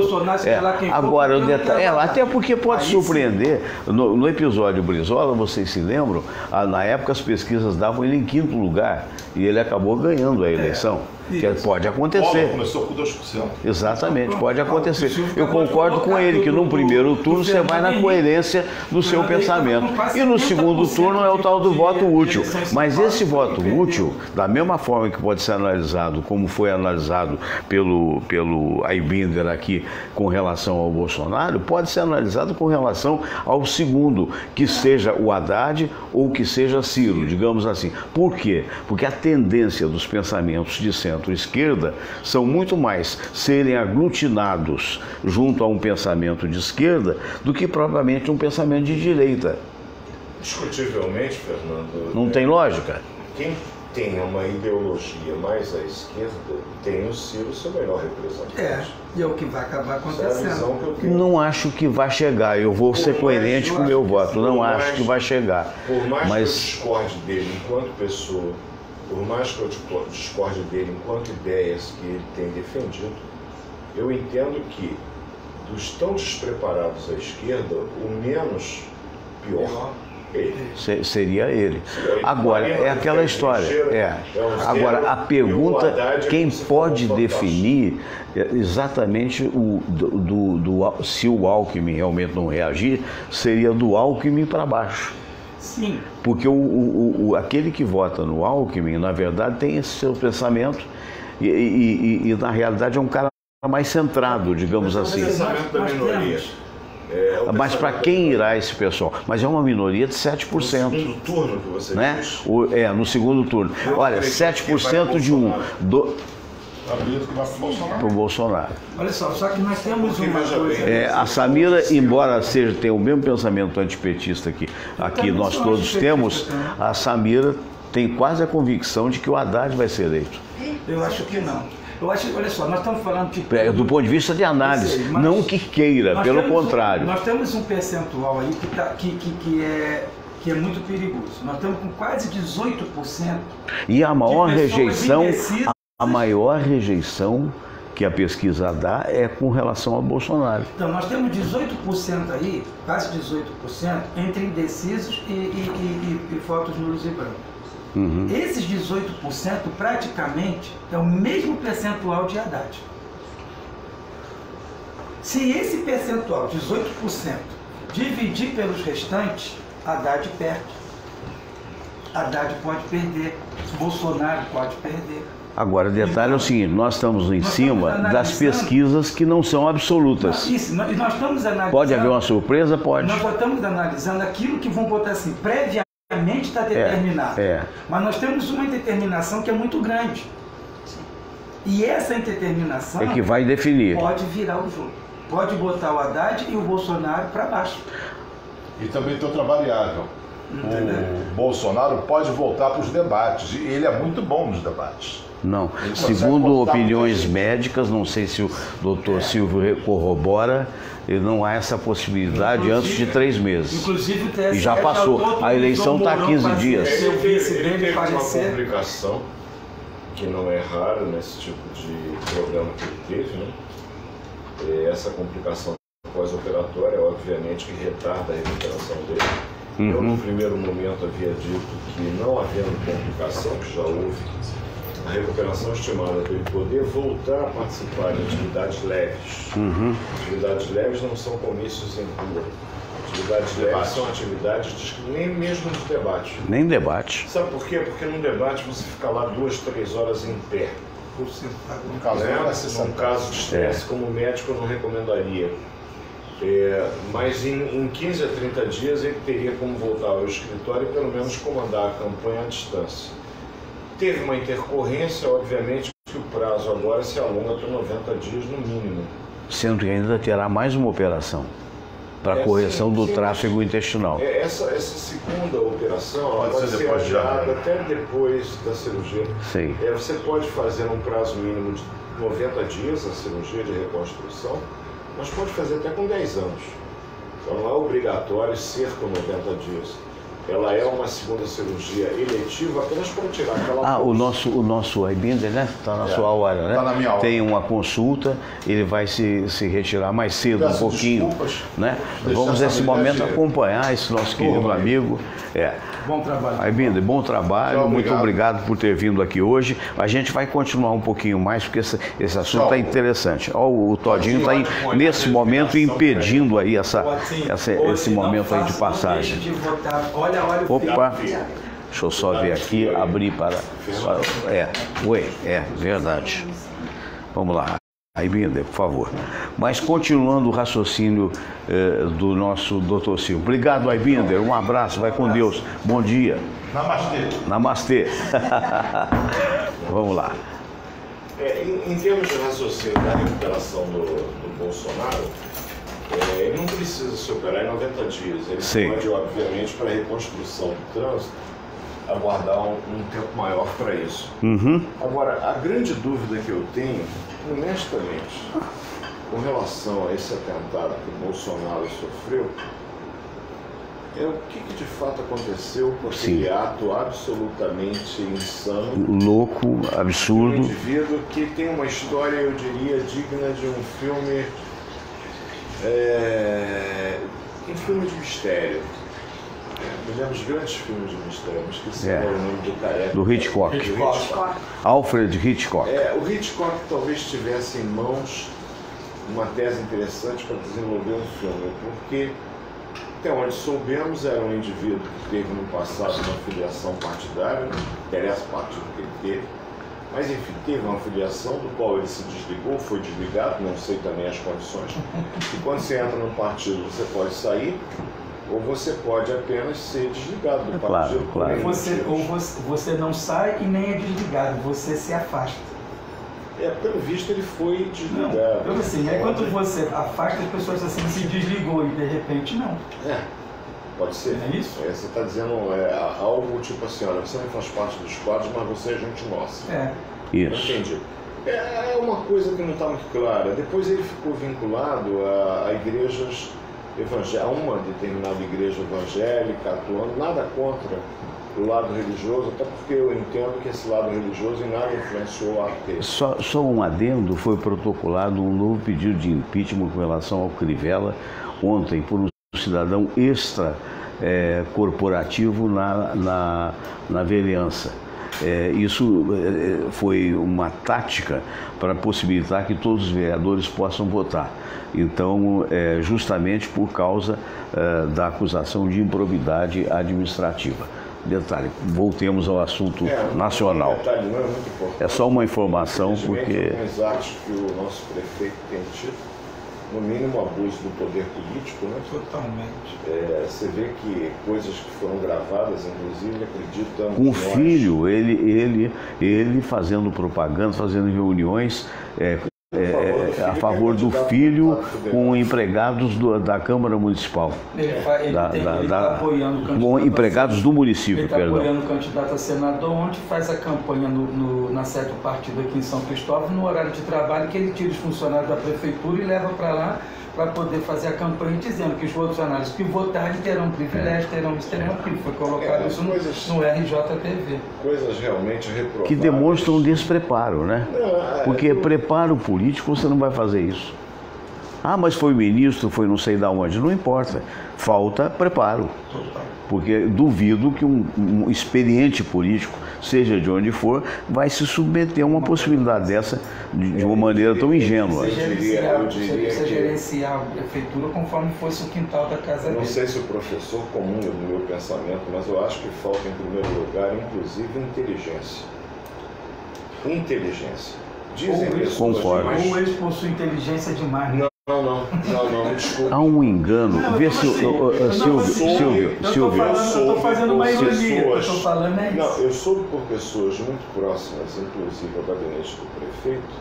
Agora, o detalhe, até porque pode surpreender. No episódio Brizola, vocês se lembram, na época as pesquisas davam ele em 5º lugar e ele acabou ganhando a eleição. Que pode acontecer. Começou com 2%. Exatamente, pode acontecer. Eu concordo com ele que no primeiro turno você vai na coerência do seu pensamento. E no segundo turno é o tal do voto útil. Mas esse voto útil, da mesma forma que pode ser analisado, como foi analisado pelo Aibinder aqui com relação ao Bolsonaro, pode ser analisado com relação ao segundo, que seja o Haddad ou que seja Ciro, digamos assim. Por quê? Porque a tendência dos pensamentos de centro-esquerda são muito mais serem aglutinados junto a um pensamento de esquerda do que propriamente um pensamento de direita. Discutivelmente, Fernando... Não tem lógica? Quem tem uma ideologia mais à esquerda tem o Ciro seu melhor representante. E é o que vai acabar acontecendo. Não acho que vai chegar. Eu vou ser coerente com o meu voto. Não acho que vai chegar. Por mais que eu discorde dele enquanto pessoa, por mais que eu discorde dele enquanto ideias que ele tem defendido, eu entendo que dos tão despreparados à esquerda, o menos pior é ele. Seria ele. Agora, é aquela história. Agora, a pergunta, quem pode definir exatamente se o Alckmin realmente não reagir, seria do Alckmin para baixo. Sim. Porque aquele que vota no Alckmin, na verdade, tem esse seu pensamento e na realidade, é um cara mais centrado, digamos assim. O pensamento da minoria. Mas para quem irá esse pessoal? Mas é uma minoria de 7%. No segundo turno que você diz? No segundo turno. Olha, 7% de um... Acredito que vai para o Bolsonaro. Olha só que nós temos uma coisa... A Samira, embora tenha o mesmo pensamento antipetista que aqui nós todos temos, a Samira tem quase a convicção de que o Haddad vai ser eleito. Eu acho que não. Eu acho, olha só, nós estamos falando de... do ponto de vista de análise, não que queira, pelo contrário. Nós temos um percentual aí que é muito perigoso. Nós estamos com quase 18%. E a maior rejeição que a pesquisa dá é com relação ao Bolsonaro. Então, nós temos 18% aí, quase 18%, entre indecisos e votos nulos e brancos. Uhum. Esses 18% praticamente é o mesmo percentual de Haddad. Se esse percentual, 18%, dividir pelos restantes, Haddad perde. Haddad pode perder, Bolsonaro pode perder. Agora, o detalhe é o seguinte, nós estamos em cima das pesquisas que não são absolutas. Nós estamos analisando... Pode haver uma surpresa? Pode. Nós estamos analisando aquilo que vão botar assim, previamente está determinado. Mas nós temos uma indeterminação que é muito grande. E essa indeterminação... é que vai definir. Pode virar o jogo. Pode botar o Haddad e o Bolsonaro para baixo. E também tem outra variável. O Bolsonaro pode voltar para os debates. E ele é muito bom nos debates. Não. Segundo opiniões médicas, não sei se o doutor Silvio corrobora, não há essa possibilidade antes de 3 meses. Inclusive o TSE e já passou. A eleição está há 15 dias. Ele teve uma complicação que não é rara nesse tipo de programa que ele teve, né? Essa complicação pós-operatória, obviamente, que retarda a recuperação dele. Eu, no primeiro momento, havia dito que não havendo complicação, que já houve, a recuperação estimada para ele poder voltar a participar de atividades leves. Atividades leves não são comícios em rua. Atividades leves são atividades nem mesmo de debate. Nem debate. Sabe por quê? Porque num debate você fica lá 2, 3 horas em pé. Num caso de estresse, como médico, eu não recomendaria. Mas em 15 a 30 dias ele teria como voltar ao escritório e pelo menos comandar a campanha à distância. Teve uma intercorrência, obviamente, que o prazo agora se alonga para 90 dias no mínimo. Sendo que ainda terá mais uma operação. para correção do tráfego intestinal. Essa segunda operação pode ser adiada até depois da cirurgia. Sim. Você pode fazer num prazo mínimo de 90 dias a cirurgia de reconstrução, mas pode fazer até com 10 anos. Então não é obrigatório ser com 90 dias. Ela é uma segunda cirurgia eletiva apenas para tirar aquela... O nosso Aibinder, né? Está na sua hora, né? Tá na minha hora. Tem uma consulta, ele vai se retirar mais cedo, um pouquinho. Né? Vamos nesse momento acompanhar esse nosso querido amigo. Bom trabalho. Aibinder, bom trabalho, muito obrigado por ter vindo aqui hoje. A gente vai continuar um pouquinho mais, porque esse assunto está interessante. O Todinho está nesse momento impedindo aí esse momento aí de passagem. Opa, deixa eu só ver aqui, abrir para... verdade. Vamos lá, Aibinder, por favor. Mas continuando o raciocínio do nosso Dr. Silvio. Obrigado, Aibinder, um abraço, vai com Deus. Bom dia. Namastê. Namastê. Vamos lá. Em termos de raciocínio da recuperação do Bolsonaro, ele não precisa se operar em 90 dias. Ele pode, obviamente, para a reconstrução do trânsito, aguardar um tempo maior para isso. Agora, a grande dúvida que eu tenho, honestamente, com relação a esse atentado que o Bolsonaro sofreu, é o que de fato aconteceu com aquele ato absolutamente insano. Louco, absurdo. Um indivíduo que tem uma história, eu diria, digna de um filme... um filme de mistério. Me lembro dos grandes filmes de mistério, mas esqueci o nome do careca. Do Hitchcock. Alfred Hitchcock. O Hitchcock talvez tivesse em mãos uma tese interessante para desenvolver um filme, porque, até onde soubemos, era um indivíduo que teve no passado uma filiação partidária, não interessa o partido que ele teve, mas enfim, teve uma filiação do qual ele se desligou, foi desligado, não sei também as condições. E quando você entra num partido, você pode sair, ou você pode apenas ser desligado do partido. Claro. Você não sai e nem é desligado, você se afasta. Pelo visto ele foi desligado. Não, assim, quando você afasta, as pessoas assim se desligou e de repente não. Pode ser. É isso? Você está dizendo algo tipo assim, olha, você não faz parte dos quadros, mas você é gente nossa. Isso. Entendi. É uma coisa que não está muito clara. Depois ele ficou vinculado a igrejas evangélicas, a uma determinada igreja evangélica, atuando, nada contra o lado religioso, até porque eu entendo que esse lado religioso em nada influenciou a arte. Só um adendo, foi protocolado um novo pedido de impeachment com relação ao Crivella ontem por um cidadão corporativo na vereança. Isso foi uma tática para possibilitar que todos os vereadores possam votar. Então, justamente por causa da acusação de improbidade administrativa. Detalhe, voltemos ao assunto nacional. Detalhe não é muito importante. É só uma informação, porque... Alguns atos que o nosso prefeito tem tido, no mínimo abuso do poder político, né? Totalmente. Você vê que coisas que foram gravadas, inclusive, acreditamos... Com o filho, ele fazendo propaganda, fazendo reuniões... a favor do filho com empregados da Câmara Municipal. Ele está apoiando o candidato. Com empregados do município, Ele está apoiando o candidato a senador, onde faz a campanha na sede do partido aqui em São Cristóvão, no horário de trabalho, que ele tira os funcionários da prefeitura e leva para lá para poder fazer a campanha, dizendo que os funcionários que votarem terão privilégio, terão aquilo. Foi colocado isso no RJTV. Coisas realmente reprováveis. Que demonstram um despreparo, né? Porque preparo político você não vai fazer isso. Mas foi ministro, foi não sei de onde. Não importa. Falta preparo. Porque duvido que um experiente político, seja de onde for, vai se submeter a uma possibilidade dessa de uma maneira tão ingênua. Você gerenciar a prefeitura conforme fosse o quintal da casa dele. Não sei se o professor comum no meu pensamento, mas eu acho que falta, em primeiro lugar, inclusive, inteligência. Dizem pessoas demais. Ou eles possuem inteligência demais. Não, desculpa. Há um engano. Vê se Silvio. Eu estou fazendo uma ironia. Eu estou falando isso. Não, eu soube por pessoas muito próximas, inclusive ao gabinete do prefeito,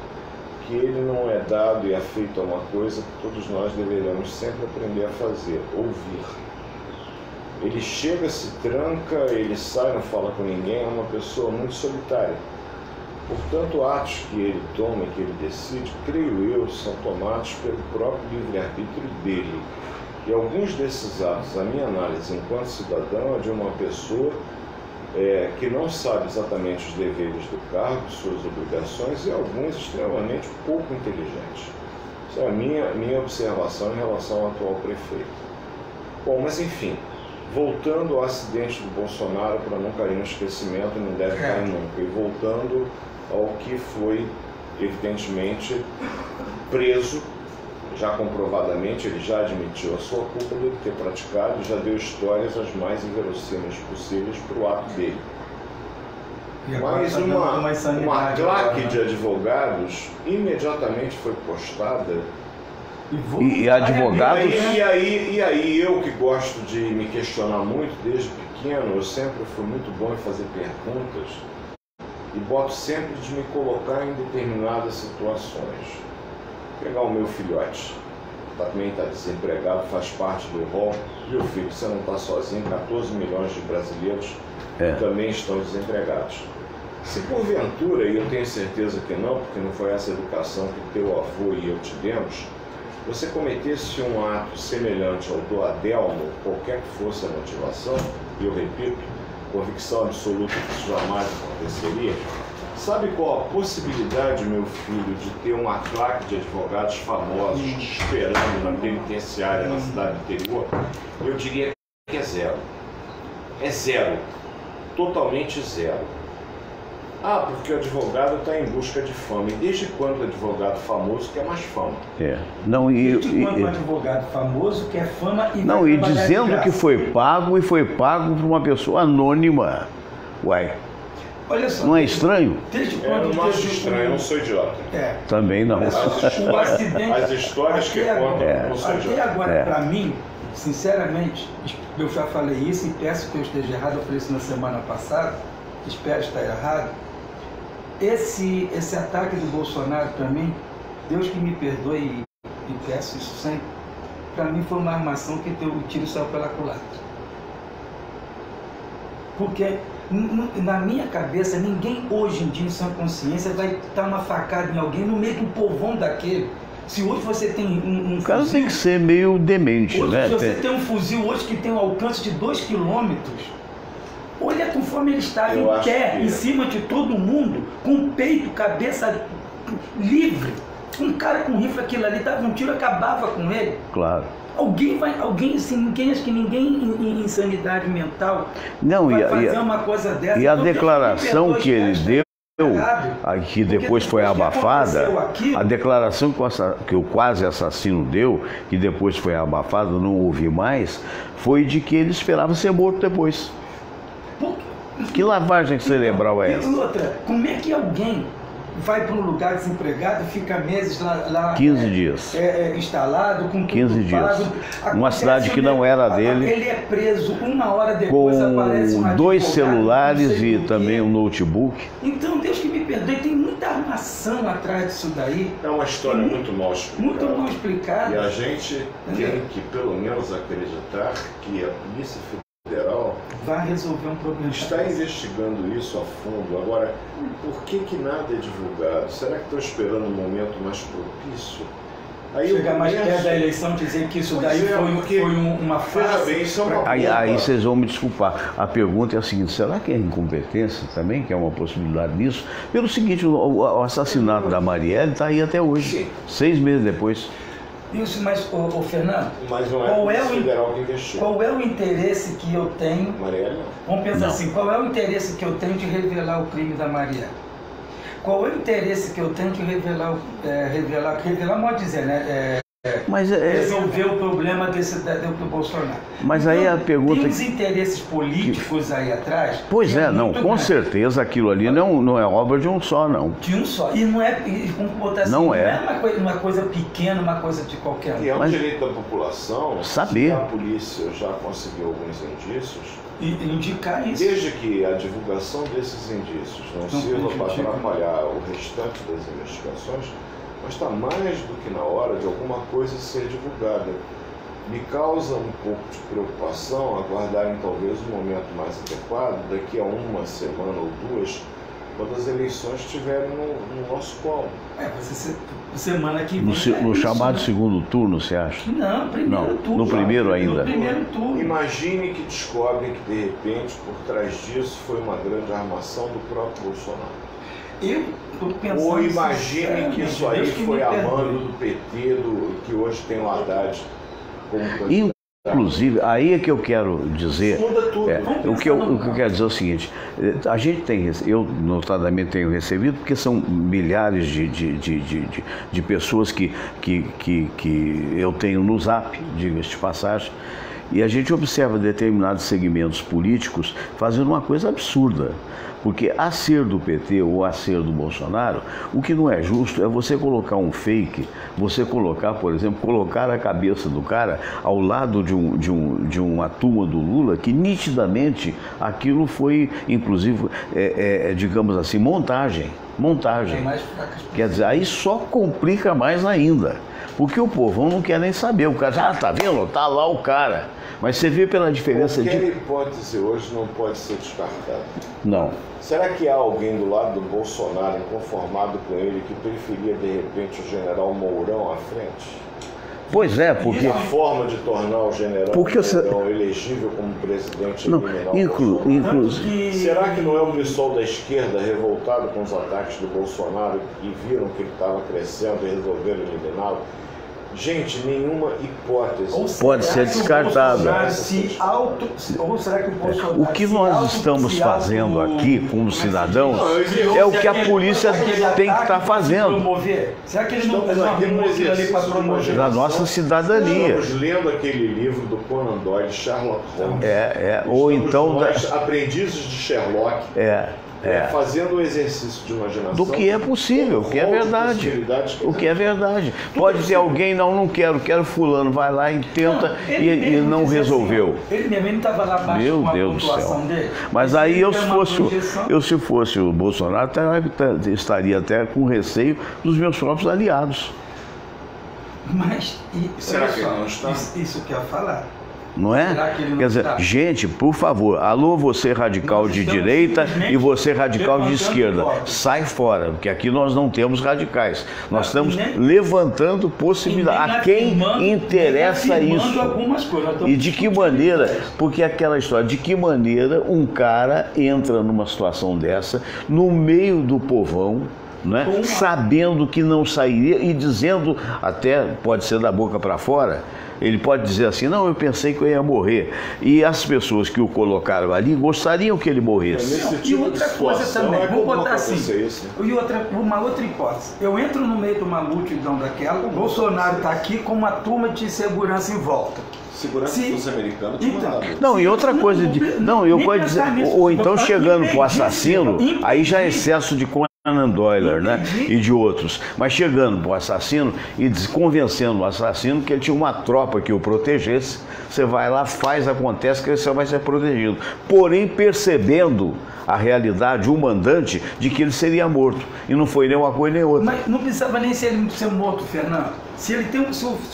que ele não é dado e é feito a uma coisa que todos nós deveríamos sempre aprender a fazer, ouvir. Ele chega, se tranca, ele sai, não fala com ninguém, é uma pessoa muito solitária. Portanto, atos que ele toma, que ele decide, creio eu, são tomados pelo próprio livre-arbítrio dele. E alguns desses atos, a minha análise enquanto cidadão, é de uma pessoa que não sabe exatamente os deveres do cargo, suas obrigações, e alguns extremamente pouco inteligentes. Essa é a minha observação em relação ao atual prefeito. Bom, mas enfim, voltando ao acidente do Bolsonaro, para não cair no esquecimento, não deve cair nunca, e voltando ao que foi, evidentemente, preso, já comprovadamente, ele já admitiu a sua culpa de ter praticado e já deu histórias as mais inverossímeis possíveis para o ato dele. Mas uma claque de advogados imediatamente foi postada. E advogados... E aí eu que gosto de me questionar muito desde pequeno, eu sempre fui muito bom em fazer perguntas e boto sempre de me colocar em determinadas situações. Pegar o meu filhote, também está desempregado, faz parte do rol. Meu filho, você não está sozinho, 14 milhões de brasileiros também estão desempregados. Se porventura, e eu tenho certeza que não, porque não foi essa educação que teu avô e eu te demos, você cometesse um ato semelhante ao do Adelmo, qualquer que fosse a motivação, e eu repito, convicção absoluta que isso jamais aconteceria, sabe qual a possibilidade, meu filho, de ter uma claque de advogados famosos te esperando na penitenciária na cidade interior? Eu diria que é zero. É zero. Totalmente zero. Ah, porque o advogado está em busca de fama. E desde quando o advogado famoso quer mais fama? Não, desde quando o advogado famoso quer fama e não, e dizendo que foi pago, e foi pago por uma pessoa anônima. Uai. Olha só, não é estranho? Eu não acho estranho, eu não sou idiota. Também não. As histórias que contam, eu não sou idiota. Até agora, para mim, sinceramente, eu já falei isso e peço que eu esteja errado, eu falei isso na semana passada, espero estar errado. Esse ataque do Bolsonaro, para mim, Deus que me perdoe e peço isso sempre, para mim foi uma armação que o tiro saiu pela culatra. Porque na minha cabeça, ninguém hoje em dia, em sua consciência, vai dar uma facada em alguém no meio do povão daquele. Se hoje você tem um o cara fuzil, tem que ser meio demente, hoje, né? Se você tem um fuzil hoje que tem um alcance de 2 quilômetros, olha conforme ele está em pé, em cima de todo mundo, com peito, cabeça livre. Um cara com rifle, aquilo ali, dava um tiro, acabava com ele. Claro. Alguém assim, acho que ninguém em sanidade mental vai fazer uma coisa dessa. E a declaração que ele deu, que depois foi abafada, a declaração que o quase assassino deu, que depois foi abafada, não ouvi mais, foi de que ele esperava ser morto depois. Que lavagem cerebral é essa? E outra, como é que alguém vai para um lugar desempregado e fica meses lá 15 dias. Instalado, com 15 dias. Uma cidade que não era dele. Ele é preso, uma hora depois aparece com 2 celulares e também um notebook. Então, Deus que me perdoe, tem muita armação atrás disso daí. É uma história muito mal explicada. Muito mal explicada. E a gente tem que, pelo menos, acreditar que a Polícia Federal vai resolver um problema. Está investigando isso a fundo. Agora, por que nada é divulgado? Será que estão esperando um momento mais propício? Aí chegar mais perto da eleição, dizer que isso daí foi uma farsa. Aí vocês vão me desculpar. A pergunta é a seguinte: será que é incompetência também, que é uma possibilidade disso? Pelo seguinte, o assassinato da Marielle está aí até hoje. Sim. 6 meses depois. Isso, mas, Fernando, mas não é qual é o interesse que eu tenho? Marielle? Vamos pensar assim, qual é o interesse que eu tenho de revelar o crime da Marielle? Qual é o interesse que eu tenho de revelar pode dizer, né? Resolver o problema do Bolsonaro. Mas aí a pergunta... Tem uns interesses políticos aí atrás... Pois não, com certeza aquilo ali não é obra de um só, não. De um só. E não é, como botar assim, não é uma coisa pequena, uma coisa de qualquer um. E é um direito da população saber. Se a polícia já conseguiu alguns indícios... E indicar isso. Desde que a divulgação desses indícios não sirva para atrapalhar o restante das investigações, mas está mais do que na hora de alguma coisa ser divulgada. Me causa um pouco de preocupação aguardarem talvez um momento mais adequado, daqui a uma semana ou duas, quando as eleições estiverem no nosso colo. Semana que vem. No chamado segundo turno, você acha? Não, primeiro turno. No primeiro ainda. No primeiro turno. Imagine que descobrem que, de repente, por trás disso foi uma grande armação do próprio Bolsonaro. Eu estou pensando... Ou imagine que isso aí foi a mando do PT, que hoje tem o Haddad como candidato. Inclusive, aí é que eu quero dizer, o que eu quero dizer é o seguinte, a gente tem, eu notadamente tenho recebido, porque são milhares de pessoas que eu tenho no Zap, diga-se de passagem, e a gente observa determinados segmentos políticos fazendo uma coisa absurda. Porque a ser do PT ou a ser do Bolsonaro, o que não é justo é você colocar um fake, você colocar, por exemplo, colocar a cabeça do cara ao lado de uma turma do Lula, que nitidamente aquilo foi, inclusive, digamos assim, montagem. Quer dizer, aí só complica mais ainda. Porque o povão não quer nem saber. O cara, tá vendo? Tá lá o cara. Mas você vê pela diferença Qualquer hipótese hoje não pode ser descartada. Não. Será que há alguém do lado do Bolsonaro inconformado com ele que preferia, de repente, o general Mourão à frente? Pois é, porque... E a forma de tornar o general Mourão elegível como presidente inclusive. Será que não é o pessoal da esquerda revoltado com os ataques do Bolsonaro e viram que ele estava crescendo e resolveram eliminá-lo? Gente, nenhuma hipótese pode ser descartada. Ou será que o Bolsonaro o que nós estamos fazendo aqui como cidadãos é o que a polícia tem que estar fazendo. Será que eles não arrumam aquilo ali para promover? Da nossa cidadania. Estamos lendo aquele livro do Conan Doyle, Sherlock Holmes. Ou então... Nós, aprendizes de Sherlock. Fazendo o exercício de imaginação. Do que é possível, o que é verdade. O que é verdade. Pode ter alguém, não quero fulano, vai lá e tenta e não resolveu. Ele mesmo não estava lá abaixo com a pontuação dele. Mas aí se fosse o Bolsonaro, estaria até com receio dos meus próprios aliados. Mas, será que ele não está? Isso que eu ia falar. Não é? Quer dizer, gente, por favor, alô, você radical de direita e você radical de esquerda, sai fora, porque aqui nós não temos radicais. Nós estamos levantando possibilidades. A quem interessa isso? E de que maneira? Porque aquela história, de que maneira um cara entra numa situação dessa, no meio do povão, né? Sabendo que não sairia e dizendo, até pode ser da boca para fora, ele pode dizer assim, não, eu pensei que eu ia morrer. E as pessoas que o colocaram ali gostariam que ele morresse. E outra coisa também, vou botar assim, uma outra hipótese. Eu entro no meio de uma multidão daquela, o Bolsonaro está aqui com uma turma de segurança em volta. Segurança dos americanos. Não, e outra coisa, eu posso dizer, ou então chegando com o assassino, aí já é excesso de Conan Doyle, né? E de outros. Mas chegando para o assassino e convencendo o assassino que ele tinha uma tropa que o protegesse, você vai lá, faz, acontece que você vai ser protegido. Porém, percebendo a realidade, o mandante, de que ele seria morto. E não foi nem uma coisa nem outra. Mas não precisava nem ser morto, Fernando. Se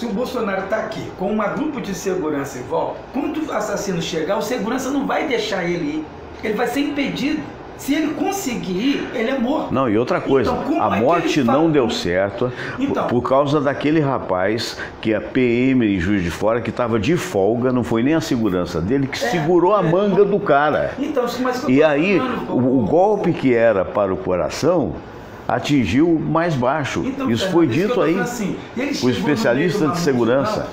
o Bolsonaro está aqui com um grupo de segurança em volta, quando o assassino chegar, o segurança não vai deixar ele ir. Ele vai ser impedido. Se ele conseguir ir, ele é morto. Não, e outra coisa, então, a morte não deu certo por causa daquele rapaz que a PM em Juiz de Fora, que estava de folga, não foi nem a segurança dele, que segurou a manga do cara. Então, e aí, o golpe que era para o coração atingiu mais baixo. Então, isso foi dito aí. Assim, o especialista de segurança.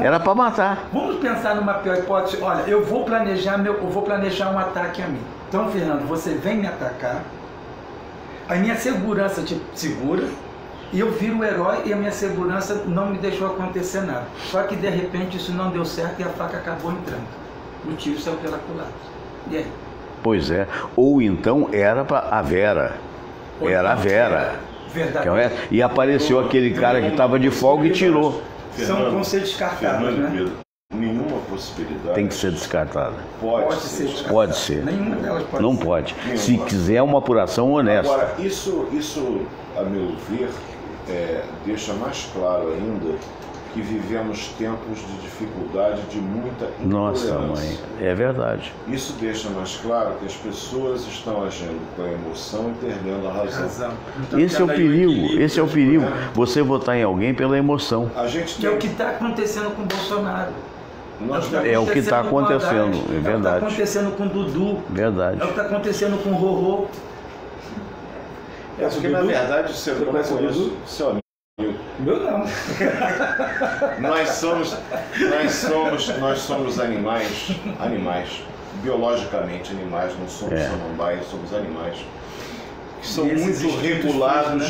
Era para matar. Vamos pensar numa pior hipótese. Olha, eu vou planejar um ataque a mim. Então, Fernando, você vem me atacar, a minha segurança te segura, e eu viro o herói e a minha segurança não me deixou acontecer nada. Só que, de repente, isso não deu certo e a faca acabou entrando. O tiro saiu pela culatra. E aí? Pois é. Ou então era para a Vera. Era a Vera. Verdade. E apareceu aquele cara que estava de folga e tirou. Vão ser descartados, né? Nenhuma possibilidade. Tem que ser descartada. Pode ser descartada. Pode ser. Nenhuma delas pode não ser. Pode. Se quiser uma apuração honesta. Agora, isso, a meu ver, deixa mais claro ainda que vivemos tempos de dificuldade, de muita intolerância. Nossa, mãe, é verdade. Isso deixa mais claro que as pessoas estão agindo com a emoção e perdendo a razão. Esse é o perigo, esse é o perigo. Você votar em alguém pela emoção. Que é o que está acontecendo com o Bolsonaro. É o que está acontecendo, é verdade. É o que está acontecendo com o Dudu. Verdade. É o que está acontecendo com o Rorô. Porque na verdade você conhece o Dudu? Seu amigo. Meu não. Nós somos animais, biologicamente animais, não somos samambaias, somos animais, que são muito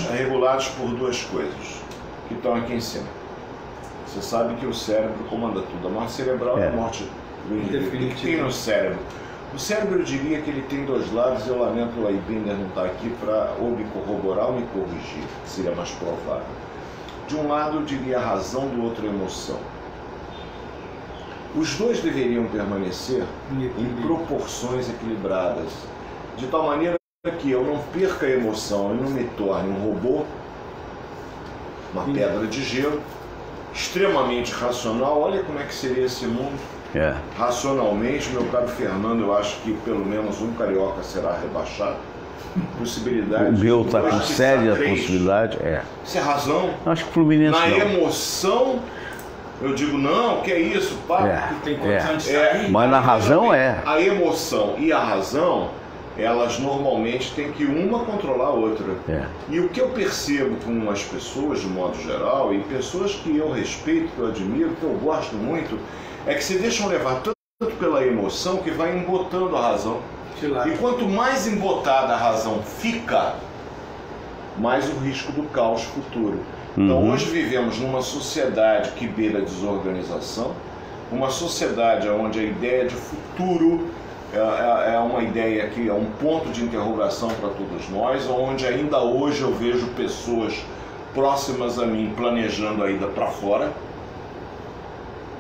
regulados por duas coisas que estão aqui em cima. Você sabe que o cérebro comanda tudo, a morte cerebral e a morte do indivíduo. O que tem no cérebro? O cérebro, eu diria que ele tem dois lados, eu lamento o Leibinder não estar aqui para ou me corroborar ou me corrigir, que seria mais provável. De um lado, eu diria a razão, do outro, a emoção. Os dois deveriam permanecer em proporções equilibradas, de tal maneira que eu não perca a emoção e não me torne um robô, uma pedra de gelo, extremamente racional. Olha como é que seria esse mundo. Racionalmente, meu caro Fernando, eu acho que pelo menos um carioca será rebaixado. Possibilidade. O meu está com séria possibilidade. Isso é razão. Acho que o Fluminense na não. Emoção, eu digo, não, que é isso, pá. Tem condição de sair. Mas na razão A emoção e a razão, elas normalmente têm que uma controlar a outra. E o que eu percebo com as pessoas, de modo geral, e pessoas que eu respeito, que eu admiro, que eu gosto muito, é que se deixam levar tanto pela emoção que vai embotando a razão. E quanto mais embotada a razão fica, mais o risco do caos futuro. Então hoje vivemos numa sociedade que beira a desorganização, uma sociedade onde a ideia de futuro é uma ideia que é um ponto de interrogação para todos nós, onde ainda hoje eu vejo pessoas próximas a mim planejando a ida para fora.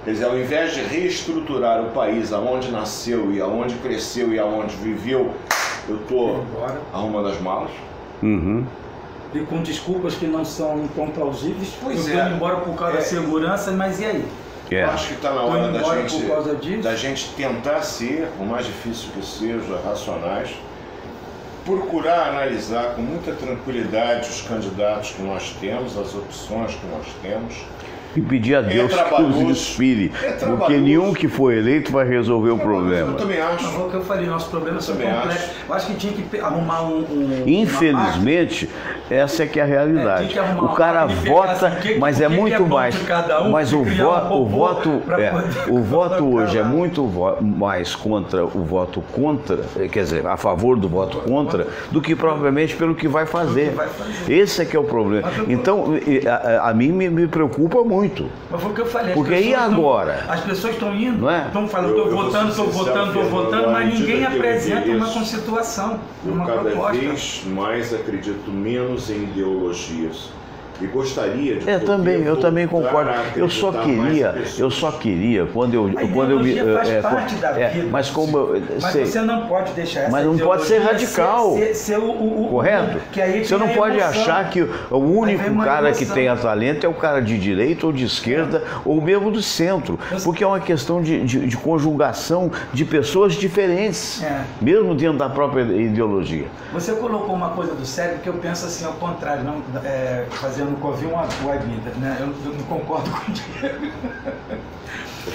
Quer dizer, ao invés de reestruturar o país aonde nasceu e aonde cresceu e aonde viveu, eu estou arrumando as malas. E com desculpas que não são tão plausíveis. Eu estou indo embora por causa da segurança, mas e aí? Eu acho que está na hora da gente tentar ser, por mais difícil que seja, racionais, procurar analisar com muita tranquilidade os candidatos que nós temos, as opções que nós temos. E pedir a Deus que os inspire, porque nenhum que for eleito vai resolver o problema. Eu também acho. Mas o que eu falei, nossos problemas são complexos. Eu acho que tinha que arrumar Infelizmente, essa é que é a realidade. O cara vota, mas é muito mais. Mas o voto hoje é muito mais contra o voto contra, quer dizer, a favor do voto contra, do que propriamente pelo que vai fazer. Esse é que é o problema. Então, a mim me preocupa muito. Mas foi o que eu falei. Porque e agora? As pessoas estão indo, estão falando, estou votando, mas ninguém apresenta uma constituição, uma proposta. Eu cada vez mais acredito menos em ideologias. E gostaria de eu também concordo. Eu só queria quando eu me faz parte da vida. Mas você não pode deixar essa. Mas não pode ser radical. Ser correto? Que aí você não pode achar que o único cara que tenha talento é o cara de direita ou de esquerda ou mesmo do centro, porque é uma questão de conjugação de pessoas diferentes, mesmo dentro da própria ideologia. Você colocou uma coisa do cérebro que eu penso assim ao contrário, não fazendo nunca ouvi uma Webinter, né? Eu não concordo contigo.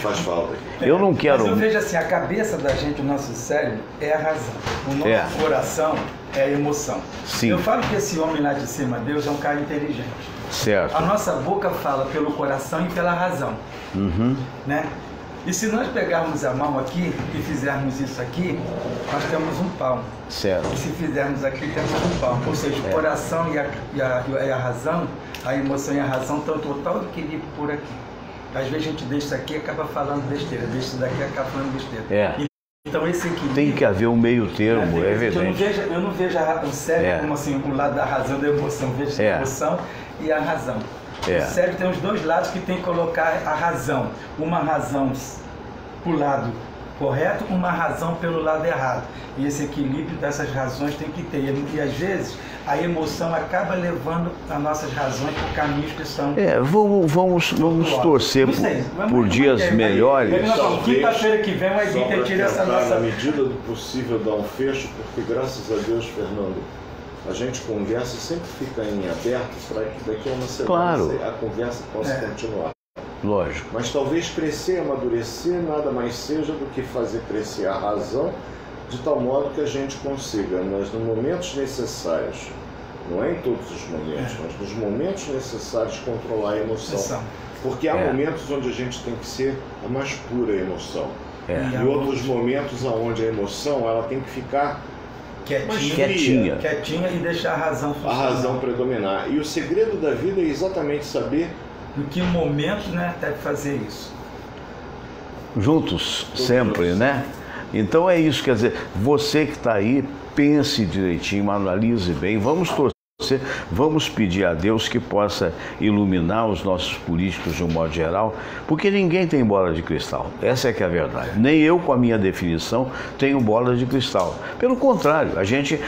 Faz falta. Eu não quero. Mas eu vejo assim, a cabeça da gente, o nosso cérebro, é a razão. O nosso coração é a emoção. Sim. Eu falo que esse homem lá de cima, Deus, é um cara inteligente. Certo. A nossa boca fala pelo coração e pela razão. Né? E se nós pegarmos a mão aqui e fizermos isso aqui, nós temos um palmo. Certo. E se fizermos aqui, temos um palmo. Ou seja, o coração e a razão, a emoção e a razão estão total equilíbrio por aqui. Às vezes a gente deixa isso aqui e acaba falando besteira, deixa isso daqui e acaba falando besteira. Então esse equilíbrio... Tem que haver um meio termo, é evidente. Eu não vejo o cérebro como assim, o lado da razão e da emoção, eu vejo a emoção e a razão. O cérebro tem os dois lados que tem que colocar a razão. Uma razão para o lado correto, uma razão pelo lado errado. E esse equilíbrio dessas razões tem que ter. E às vezes a emoção acaba levando as nossas razões por caminhos que são... Vamos torcer por dias melhores. Quinta-feira que vem vai vir ter tido essa nossa... Na medida do possível dar um fecho, porque graças a Deus, Fernando, a gente conversa e sempre fica em aberto para que daqui a uma semana a conversa possa continuar. Lógico. Mas talvez crescer e amadurecer nada mais seja do que fazer crescer a razão de tal modo que a gente consiga, nos momentos necessários, não é em todos os momentos, mas nos momentos necessários, controlar a emoção. Porque há momentos onde a gente tem que ser a mais pura emoção. E outros momentos onde a emoção ela tem que ficar quietinha e deixar a razão funcionar. A razão predominar. E o segredo da vida é exatamente saber em que momento, né, deve fazer isso. Juntos, sempre, né? Então é isso, quer dizer, você que está aí, pense direitinho, analise bem, vamos torcer, vamos pedir a Deus que possa iluminar os nossos políticos de um modo geral, porque ninguém tem bola de cristal, essa é que é a verdade. Nem eu, com a minha definição, tenho bola de cristal. Pelo contrário, a gente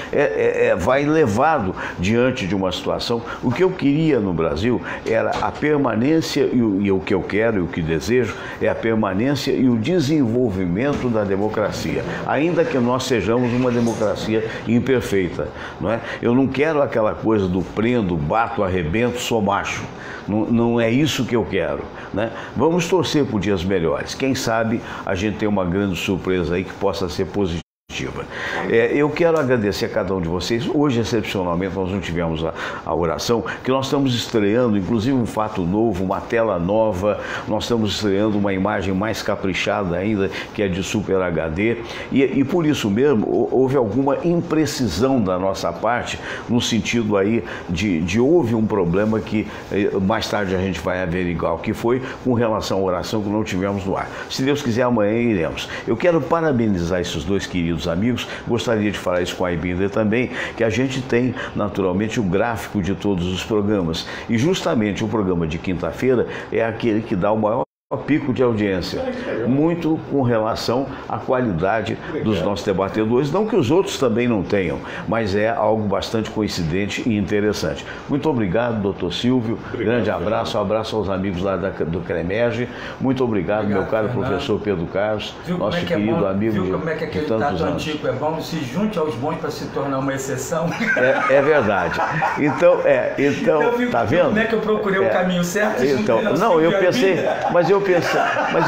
vai levado diante de uma situação. O que eu queria no Brasil era a permanência, e o que eu quero e o que desejo é a permanência e o desenvolvimento da democracia, ainda que nós sejamos uma democracia imperfeita, não é? Eu não quero aquela coisa do prendo, bato, arrebento, sou macho. Não é isso que eu quero, né? Vamos torcer por dias melhores. Quem sabe a gente tem uma grande surpresa aí que possa ser positiva. Eu quero agradecer a cada um de vocês. Hoje, excepcionalmente, nós não tivemos a oração, que nós estamos estreando, inclusive, um fato novo, uma tela nova. Nós estamos estreando uma imagem mais caprichada ainda, que é de Super HD. E por isso mesmo, houve alguma imprecisão da nossa parte, no sentido aí de houve um problema que mais tarde a gente vai averiguar o que foi, com relação à oração que não tivemos no ar. Se Deus quiser, amanhã iremos. Eu quero parabenizar esses dois queridos amigos, gostaria de falar isso com a Ibinder também, que a gente tem naturalmente o gráfico de todos os programas, e justamente o programa de quinta-feira é aquele que dá o maior pico de audiência, muito com relação à qualidade dos nossos debatedores, não que os outros também não tenham, mas é algo bastante coincidente e interessante. Muito obrigado, doutor Silvio, grande abraço, abraço aos amigos lá do CREMERGE, muito obrigado, meu caro professor Pedro Carlos, nosso querido amigo de tantos anos. Antigo é bom, se junte aos bons para se tornar uma exceção. É verdade. Então, tá vendo? Como é que eu procurei o caminho certo? Então, não, eu pensei, mas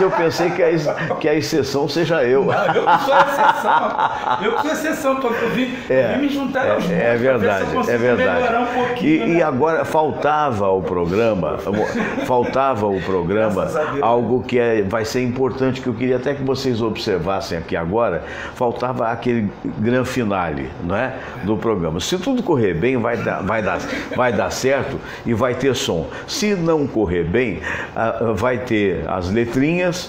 eu pensei que a exceção seja eu. Não, eu que sou a exceção. Eu que sou a exceção, eu vim me juntar aos bons. É verdade, é verdade. Um pouquinho, e agora faltava o programa algo que vai ser importante, que eu queria até que vocês observassem aqui agora. Faltava aquele gran finale, não é, do programa. Se tudo correr bem, vai dar certo e vai ter som. Se não correr bem, vai ter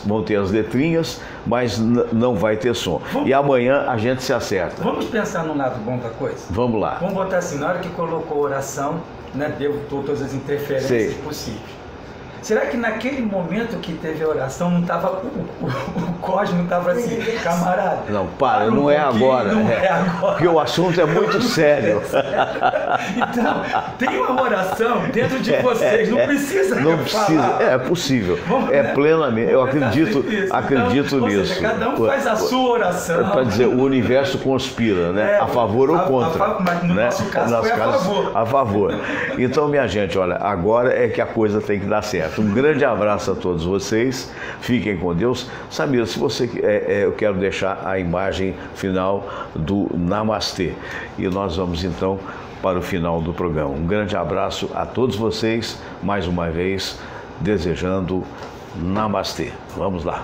vão ter as letrinhas, mas não vai ter som. E amanhã a gente se acerta. Vamos pensar no lado bom da coisa? Vamos lá. Vamos botar assim, na hora que colocou oração, né, deu todas as interferências possíveis. Será que naquele momento que teve a oração não estava o Cosmo estava assim, camarada? Não, não é agora. Não é agora. Porque o assunto é muito sério. Então, tem uma oração dentro de vocês, não precisa falar. É possível. Plenamente. Eu acredito nisso. Seja, cada um faz a sua oração. Para dizer, o universo conspira, né? A favor ou contra. Mas no nosso caso foi a favor. A favor. Então, minha gente, olha, agora é que a coisa tem que dar certo. Um grande abraço a todos vocês, fiquem com Deus. Samira, se você eu quero deixar a imagem final do Namastê. E nós vamos então para o final do programa. Um grande abraço a todos vocês, mais uma vez, desejando Namastê. Vamos lá.